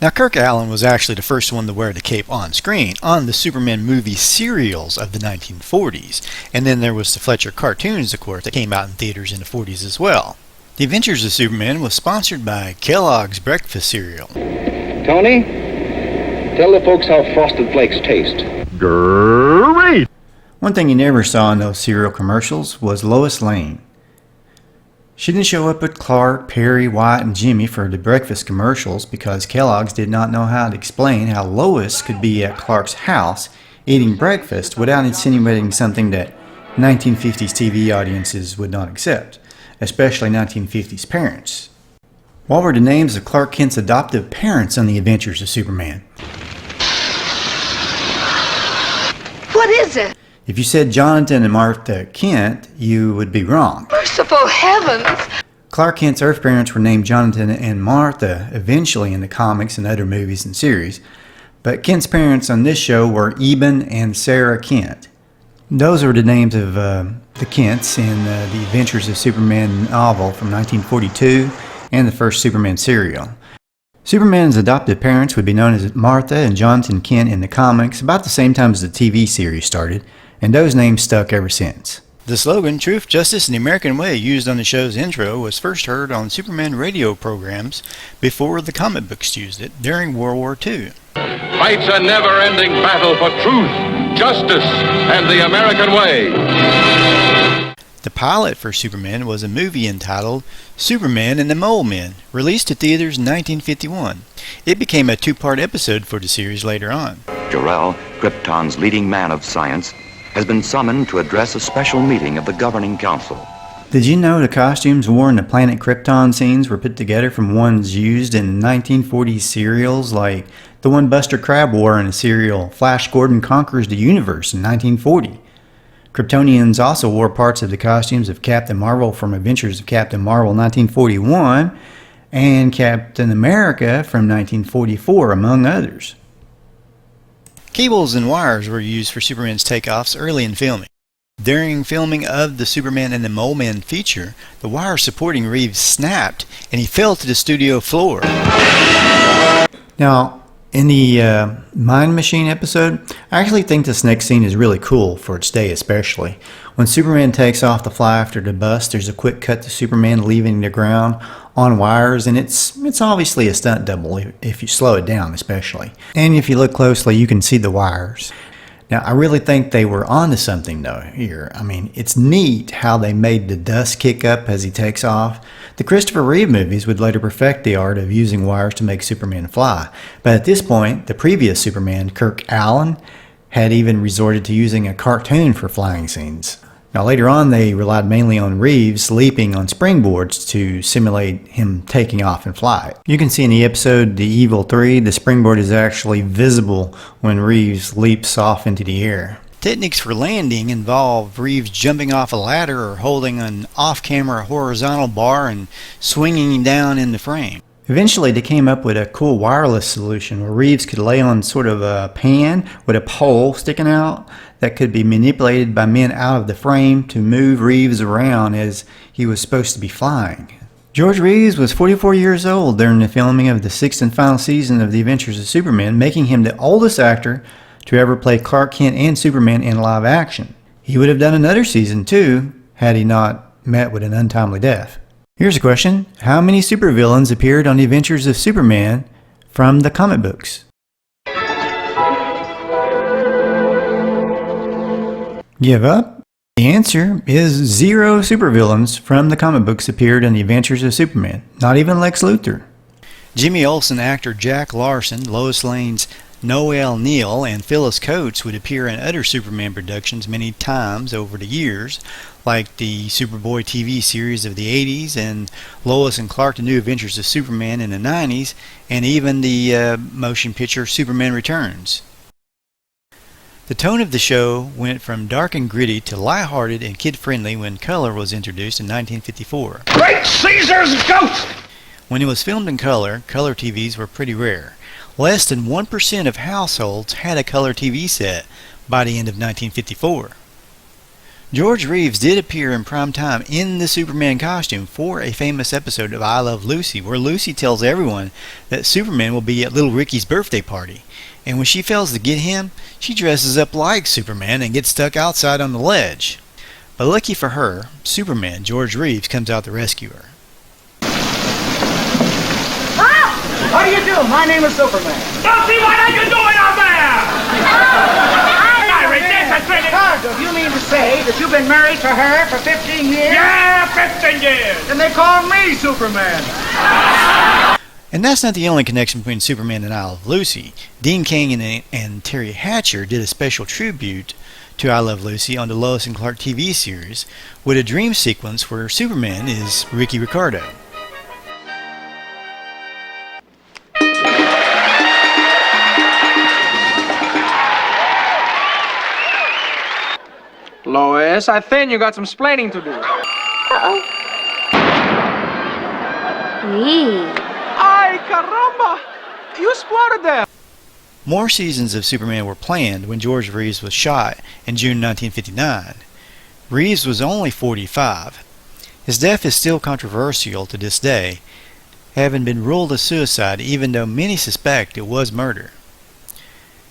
Now, Kirk Alyn was actually the first one to wear the cape on screen on the Superman movie serials of the 1940s, and then there was the Fletcher cartoons, of course, that came out in theaters in the 40s as well. The Adventures of Superman was sponsored by Kellogg's breakfast cereal. Tony, tell the folks how Frosted Flakes taste. Great! One thing you never saw in those cereal commercials was Lois Lane. She didn't show up with Clark, Perry, Wyatt, and Jimmy for the breakfast commercials because Kellogg's did not know how to explain how Lois could be at Clark's house eating breakfast without insinuating something that 1950s TV audiences would not accept, especially 1950s parents. What were the names of Clark Kent's adoptive parents on The Adventures of Superman? What is it? If you said Jonathan and Martha Kent, you would be wrong. Merciful heavens! Clark Kent's Earth parents were named Jonathan and Martha eventually in the comics and other movies and series, but Kent's parents on this show were Eben and Sarah Kent. Those were the names of the Kents in the Adventures of Superman novel from 1942 and the first Superman serial. Superman's adoptive parents would be known as Martha and Jonathan Kent in the comics about the same time as the TV series started, and those names stuck ever since. The slogan, Truth, Justice, and the American Way, used on the show's intro was first heard on Superman radio programs before the comic books used it during World War II. Fights a never-ending battle for truth, justice, and the American way. The pilot for Superman was a movie entitled Superman and the Mole Men, released to theaters in 1951. It became a two-part episode for the series later on. Jor-El, Krypton's leading man of science, has been summoned to address a special meeting of the governing council. Did you know the costumes worn in the Planet Krypton scenes were put together from ones used in 1940s serials, like the one Buster Crabbe wore in the serial Flash Gordon Conquers the Universe in 1940? Kryptonians also wore parts of the costumes of Captain Marvel from Adventures of Captain Marvel 1941 and Captain America from 1944, among others. Cables and wires were used for Superman's takeoffs early in filming. During filming of the Superman and the Mole Man feature, the wire supporting Reeves snapped and he fell to the studio floor. Now, in the Mind Machine episode, I actually think this next scene is really cool for its day especially. When Superman takes off to fly after the bus, there's a quick cut to Superman leaving the ground on wires, and it's obviously a stunt double if you slow it down especially. And if you look closely, you can see the wires. Now, I really think they were onto something though here. I mean, it's neat how they made the dust kick up as he takes off. The Christopher Reeve movies would later perfect the art of using wires to make Superman fly. But at this point, the previous Superman, Kirk Alyn, had even resorted to using a cartoon for flying scenes. Now later on, they relied mainly on Reeves leaping on springboards to simulate him taking off in flight. You can see in the episode The Evil 3, the springboard is actually visible when Reeves leaps off into the air. Techniques for landing involve Reeves jumping off a ladder or holding an off-camera horizontal bar and swinging down in the frame. Eventually they came up with a cool wireless solution where Reeves could lay on sort of a pan with a pole sticking out that could be manipulated by men out of the frame to move Reeves around as he was supposed to be flying. George Reeves was 44 years old during the filming of the 6th and final season of The Adventures of Superman, making him the oldest actor to ever play Clark Kent and Superman in live action. He would have done another season too had he not met with an untimely death. Here's a question. How many supervillains appeared on The Adventures of Superman from the comic books? Give up? The answer is 0 supervillains from the comic books appeared in The Adventures of Superman. Not even Lex Luthor. Jimmy Olsen actor Jack Larson, Lois Lane's Noel Neill, and Phyllis Coates would appear in other Superman productions many times over the years, like the Superboy TV series of the 80s and Lois and Clark The New Adventures of Superman in the 90s, and even the motion picture Superman Returns. The tone of the show went from dark and gritty to lighthearted and kid-friendly when color was introduced in 1954. Great Caesar's goat! When it was filmed in color TVs were pretty rare. Less than 1% of households had a color TV set by the end of 1954. George Reeves did appear in prime time in the Superman costume for a famous episode of I Love Lucy, where Lucy tells everyone that Superman will be at little Ricky's birthday party. And when she fails to get him, she dresses up like Superman and gets stuck outside on the ledge. But lucky for her, Superman, George Reeves, comes out to rescue her. How do you do? My name is Superman. Don't see what are you doing out there? Cargo, you mean to say that you've been married to her for 15 years? Yeah, 15 years. And they call me Superman. And that's not the only connection between Superman and I Love Lucy. Dean King and Terry Hatcher did a special tribute to I Love Lucy on the Lois and Clark TV series with a dream sequence where Superman is Ricky Ricardo. Lois, I think you got some splaining to do. Uh-oh. Ay, caramba! You spotted them! More seasons of Superman were planned when George Reeves was shot in June 1959. Reeves was only 45. His death is still controversial to this day, having been ruled a suicide even though many suspect it was murder.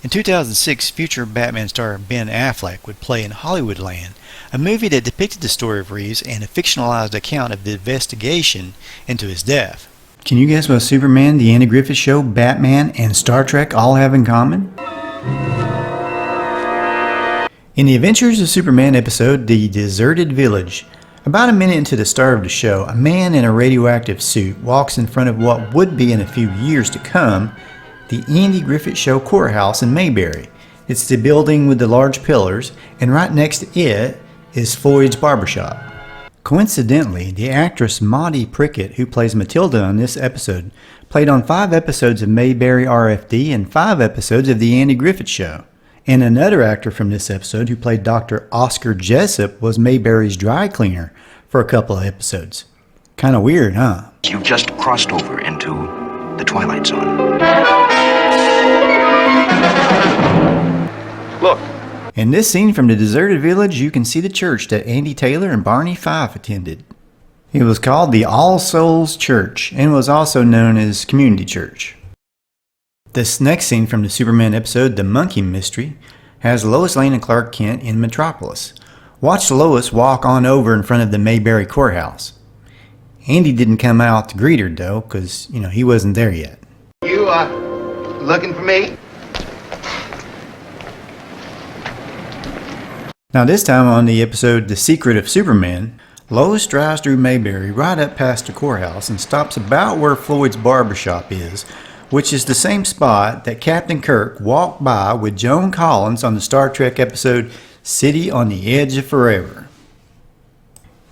In 2006, future Batman star Ben Affleck would play in Hollywoodland, a movie that depicted the story of Reeves and a fictionalized account of the investigation into his death. Can you guess what Superman, the Andy Griffith Show, Batman, and Star Trek all have in common? In the Adventures of Superman episode, The Deserted Village, about a minute into the start of the show, a man in a radioactive suit walks in front of what would be in a few years to come the Andy Griffith Show courthouse in Mayberry. It's the building with the large pillars, and right next to it is Floyd's barbershop. Coincidentally, the actress Maudie Prickett, who plays Matilda on this episode, played on 5 episodes of Mayberry RFD and 5 episodes of The Andy Griffith Show. And another actor from this episode who played Dr. Oscar Jessup was Mayberry's dry cleaner for a couple of episodes. Kind of weird, huh? You've just crossed over into the Twilight Zone. Look. In this scene from the deserted village, you can see the church that Andy Taylor and Barney Fife attended. It was called the All Souls Church and was also known as Community Church. This next scene from the Superman episode, The Monkey Mystery, has Lois Lane and Clark Kent in Metropolis. Watch Lois walk on over in front of the Mayberry courthouse. Andy didn't come out to greet her though, because, he wasn't there yet. You, looking for me? Now this time on the episode The Secret of Superman, Lois drives through Mayberry right up past the courthouse and stops about where Floyd's barbershop is, which is the same spot that Captain Kirk walked by with Joan Collins on the Star Trek episode City on the Edge of Forever.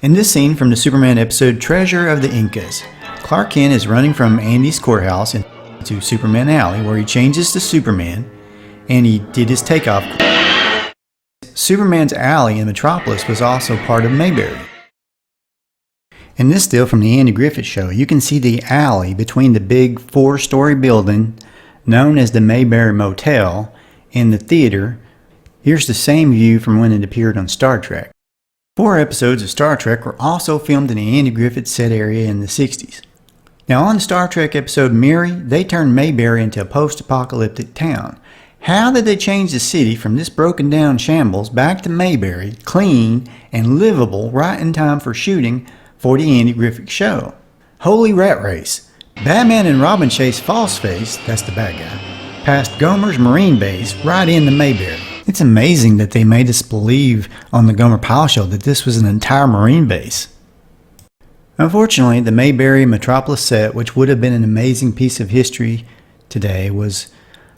In this scene from the Superman episode Treasure of the Incas, Clark Kent is running from Andy's courthouse into Superman Alley where he changes to Superman and he did his takeoff. Superman's alley in Metropolis was also part of Mayberry. In this still from the Andy Griffith Show, you can see the alley between the big 4-story building known as the Mayberry Motel and the theater. Here's the same view from when it appeared on Star Trek. 4 episodes of Star Trek were also filmed in the Andy Griffith set area in the 60s. Now on the Star Trek episode Mary, they turned Mayberry into a post-apocalyptic town. How did they change the city from this broken down shambles back to Mayberry, clean and livable right in time for shooting for the Andy Griffith Show? Holy rat race. Batman and Robin chase Falseface, that's the bad guy, past Gomer's Marine Base right into Mayberry. It's amazing that they made us believe on the Gomer Pyle Show that this was an entire Marine base. Unfortunately, the Mayberry Metropolis set, which would have been an amazing piece of history today, was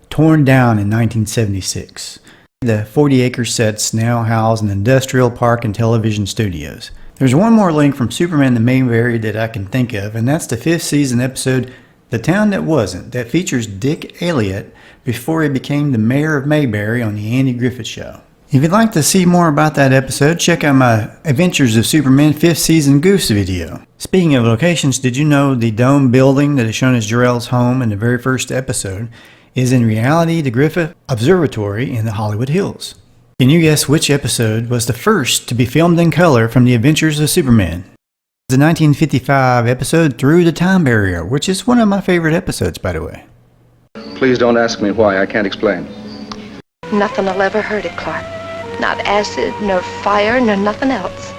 torn down in 1976. The 40-acre sets now house an industrial park and television studios. There's one more link from Superman to Mayberry that I can think of, and that's the 5th season episode, The Town That Wasn't, that features Dick Elliott before he became the mayor of Mayberry on the Andy Griffith Show. If you'd like to see more about that episode, check out my Adventures of Superman 5th season Goose video. Speaking of locations, did you know the dome building that is shown as Jor-El's home in the very first episode is in reality the Griffith Observatory in the Hollywood Hills? Can you guess which episode was the first to be filmed in color from the Adventures of Superman? The 1955 episode Through the Time Barrier, which is one of my favorite episodes, by the way. Please don't ask me why. I can't explain. Nothing will ever hurt it, Clark. Not acid, nor fire, nor nothing else.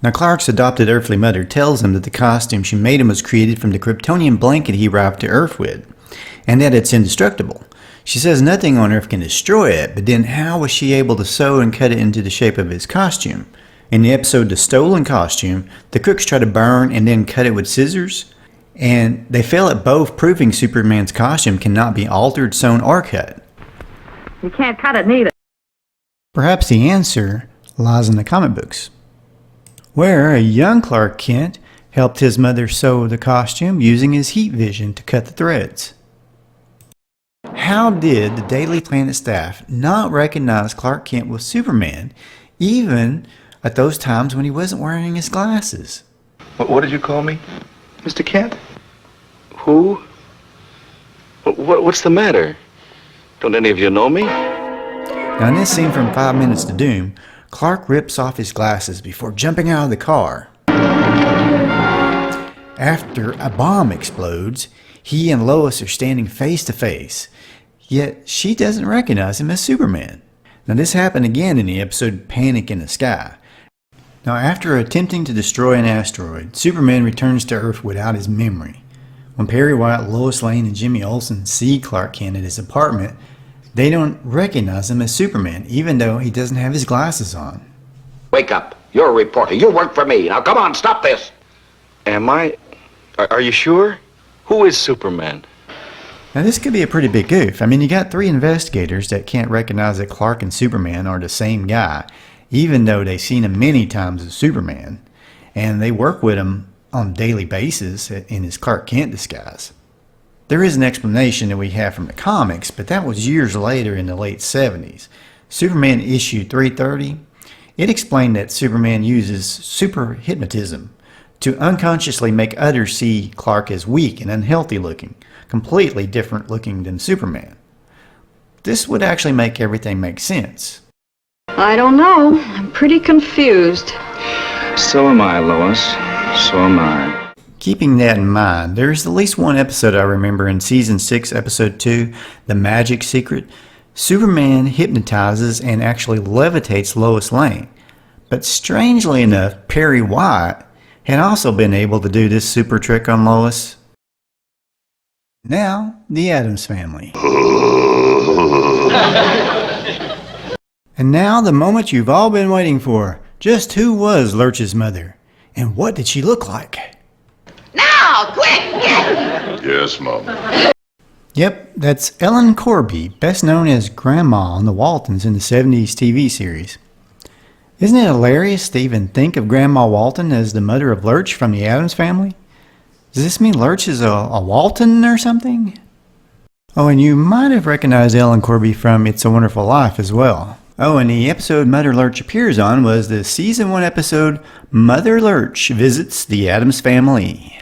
Now Clark's adopted earthly mother tells him that the costume she made him was created from the Kryptonian blanket he arrived to Earth with, and that it's indestructible. She says nothing on Earth can destroy it, but then how was she able to sew and cut it into the shape of his costume? In the episode The Stolen Costume, the crooks try to burn and then cut it with scissors, and they fail at both, proving Superman's costume cannot be altered, sewn, or cut. You can't cut it neither. Perhaps the answer lies in the comic books, where a young Clark Kent helped his mother sew the costume using his heat vision to cut the threads. How did the Daily Planet staff not recognize Clark Kent was Superman, even at those times when he wasn't wearing his glasses? What did you call me? Mr. Kent? Who? What's the matter? Don't any of you know me? Now in this scene from 5 Minutes to Doom, Clark rips off his glasses before jumping out of the car. After a bomb explodes, he and Lois are standing face to face, yet she doesn't recognize him as Superman. Now this happened again in the episode Panic in the Sky. Now after attempting to destroy an asteroid, Superman returns to Earth without his memory. When Perry White, Lois Lane, and Jimmy Olsen see Clark Kent at his apartment, they don't recognize him as Superman, even though he doesn't have his glasses on. Wake up. You're a reporter. You work for me. Now come on, stop this. Am I? Are you sure? Who is Superman? Now this could be a pretty big goof. I mean, you got 3 investigators that can't recognize that Clark and Superman are the same guy, even though they've seen him many times as Superman, and they work with him on a daily basis in his Clark Kent disguise. There is an explanation that we have from the comics, but that was years later in the late 70s. Superman issue 330, it explained that Superman uses super hypnotism to unconsciously make others see Clark as weak and unhealthy looking, completely different looking than Superman. This would actually make everything make sense. I don't know. I'm pretty confused. So am I, Lois. So am I. Keeping that in mind, there's at least one episode I remember in Season 6, Episode 2, The Magic Secret. Superman hypnotizes and actually levitates Lois Lane. But strangely enough, Perry White had also been able to do this super trick on Lois. Now, the Addams Family. And now the moment you've all been waiting for. Just who was Lurch's mother? And what did she look like? Now, quick! Yes, Mom. Yep, that's Ellen Corby, best known as Grandma on the Waltons in the 70s TV series. Isn't it hilarious to even think of Grandma Walton as the mother of Lurch from the Addams Family? Does this mean Lurch is a Walton or something? Oh, and you might have recognized Ellen Corby from It's a Wonderful Life as well. Oh, and the episode Mother Lurch appears on was the Season 1 episode Mother Lurch Visits the Addams Family.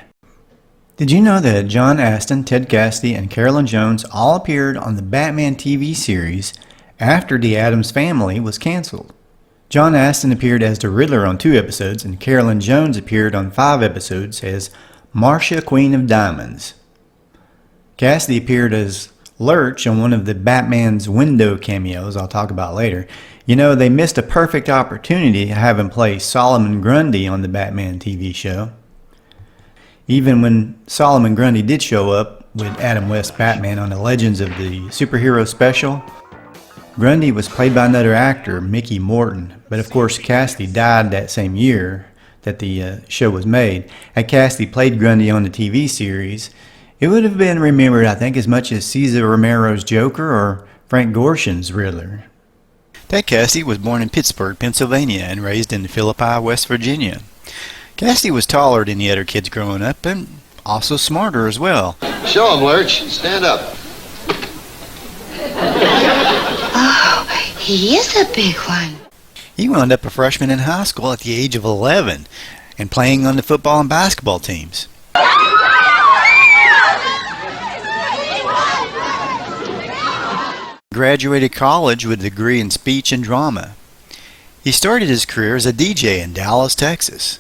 Did you know that John Astin, Ted Cassidy, and Carolyn Jones all appeared on the Batman TV series after the Addams Family was canceled? John Astin appeared as the Riddler on 2 episodes, and Carolyn Jones appeared on 5 episodes as Marcia, Queen of Diamonds. Cassidy appeared as Lurch on one of the Batman's window cameos I'll talk about later. You know, they missed a perfect opportunity to have him play Solomon Grundy on the Batman TV show. Even when Solomon Grundy did show up with Adam West Batman on the Legends of the Superhero special, Grundy was played by another actor, Mickey Morton, but of course Cassidy died that same year that the show was made. Had Cassidy played Grundy on the TV series, it would have been remembered, I think, as much as Cesar Romero's Joker or Frank Gorshin's Riddler. Ted Cassidy was born in Pittsburgh, Pennsylvania, and raised in Philippi, West Virginia. Cassidy was taller than the other kids growing up, and also smarter as well. Show him, Lurch. Stand up. Oh, he is a big one. He wound up a freshman in high school at the age of 11 and playing on the football and basketball teams. Graduated college with a degree in speech and drama. He started his career as a DJ in Dallas, Texas.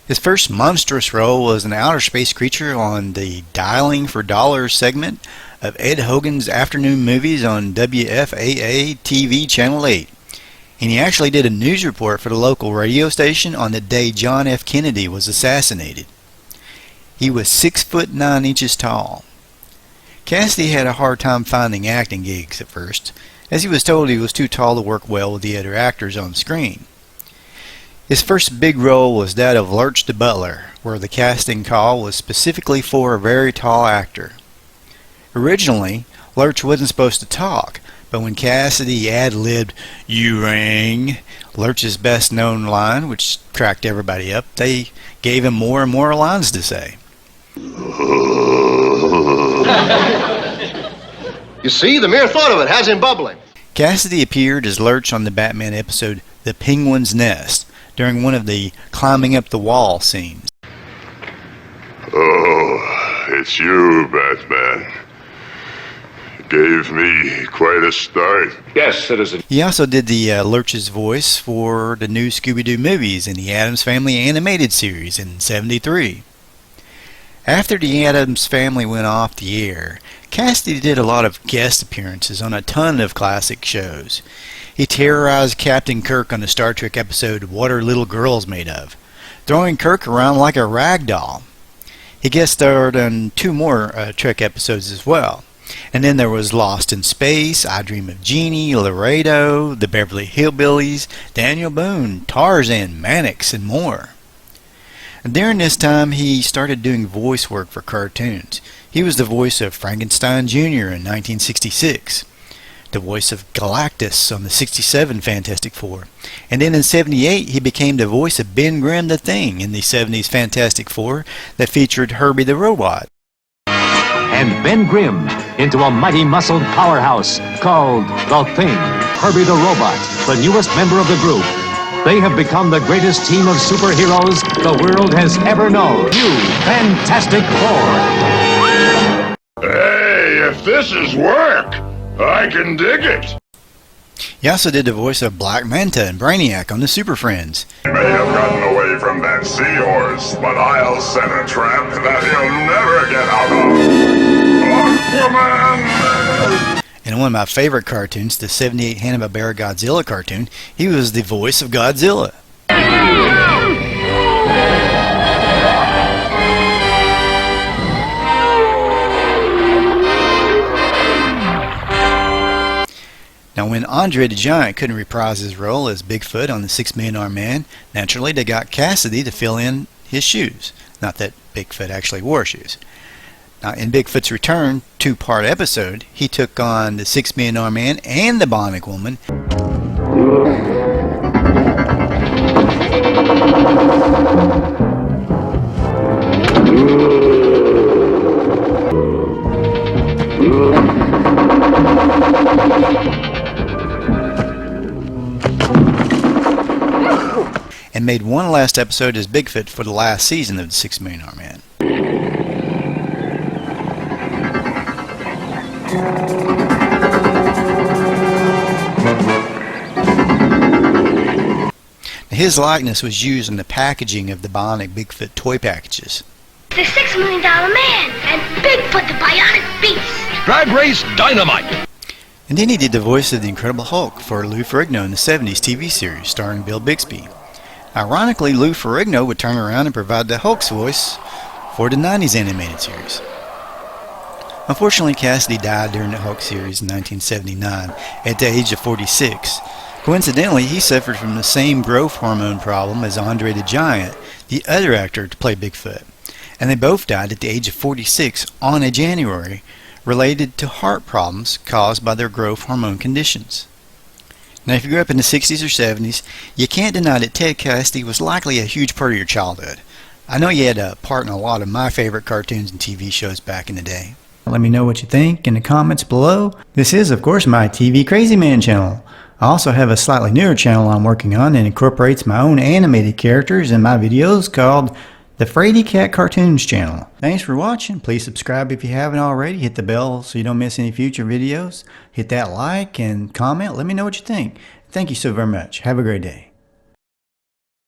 His first monstrous role was an outer space creature on the Dialing for Dollars segment of Ed Hogan's afternoon movies on WFAA TV Channel 8. And he actually did a news report for the local radio station on the day John F. Kennedy was assassinated. He was 6'9" tall. Cassidy had a hard time finding acting gigs at first, as he was told he was too tall to work well with the other actors on screen. His first big role was that of Lurch the Butler, where the casting call was specifically for a very tall actor. Originally, Lurch wasn't supposed to talk, but when Cassidy ad-libbed, "You rang," Lurch's best-known line, which cracked everybody up, they gave him more and more lines to say. You see, the mere thought of it has him bubbling. Cassidy appeared as Lurch on the Batman episode The Penguin's Nest during one of the climbing up the wall scenes. Oh, it's you, Batman. Gave me quite a start. Yes, citizen. He also did the Lurch's voice for the new Scooby-Doo movies in the Addams Family animated series in '73. After the Addams Family went off the air, Cassidy did a lot of guest appearances on a ton of classic shows. He terrorized Captain Kirk on the Star Trek episode What Are Little Girls Made Of, throwing Kirk around like a rag doll. He guest starred on 2 more Trek episodes as well. And then there was Lost in Space, I Dream of Jeannie, Laredo, The Beverly Hillbillies, Daniel Boone, Tarzan, Mannix, and more. During this time, he started doing voice work for cartoons. He was the voice of Frankenstein Jr. in 1966, the voice of Galactus on the 67 Fantastic Four, and then in 78 he became the voice of Ben Grimm the Thing in the 70s Fantastic Four that featured Herbie the Robot. And Ben Grimm into a mighty muscled powerhouse called The Thing. Herbie the Robot, the newest member of the group. They have become the greatest team of superheroes the world has ever known. You Fantastic Four. Hey, if this is work, I can dig it. He also did the voice of Black Manta and Brainiac on the Super Friends. He may have gotten away from that seahorse, but I'll set a trap that he'll never get out of. Aquaman! In one of my favorite cartoons, the 78 Hanna-Barbera Godzilla cartoon, he was the voice of Godzilla. Now, when Andre the Giant couldn't reprise his role as Bigfoot on the 6 Million Armed Man, naturally they got Cassidy to fill in his shoes. Not that Bigfoot actually wore shoes. Now, in Bigfoot's Return, two-part episode, he took on the 6 Million Armed Man and the Bionic Woman. And made one last episode as Bigfoot for the last season of the 6 Million Armed Man. His likeness was used in the packaging of the Bionic Bigfoot toy packages. The $6 Million Man and Bigfoot the Bionic Beast. Drag Race Dynamite. And then he did the voice of the Incredible Hulk for Lou Ferrigno in the 70s TV series starring Bill Bixby. Ironically, Lou Ferrigno would turn around and provide the Hulk's voice for the 90s animated series. Unfortunately, Cassidy died during the Hulk series in 1979 at the age of 46. Coincidentally, he suffered from the same growth hormone problem as Andre the Giant, the other actor to play Bigfoot. And they both died at the age of 46 on a January, related to heart problems caused by their growth hormone conditions. Now, if you grew up in the 60s or 70s, you can't deny that Ted Cassidy was likely a huge part of your childhood. I know you had a part in a lot of my favorite cartoons and TV shows back in the day. Let me know what you think in the comments below. This is, of course, my TV Crazy Man channel. I also have a slightly newer channel I'm working on that incorporates my own animated characters in my videos called the Frady Cat Cartoons channel. Thanks for watching. Please subscribe if you haven't already. Hit the bell so you don't miss any future videos. Hit that like and comment. Let me know what you think. Thank you so very much. Have a great day.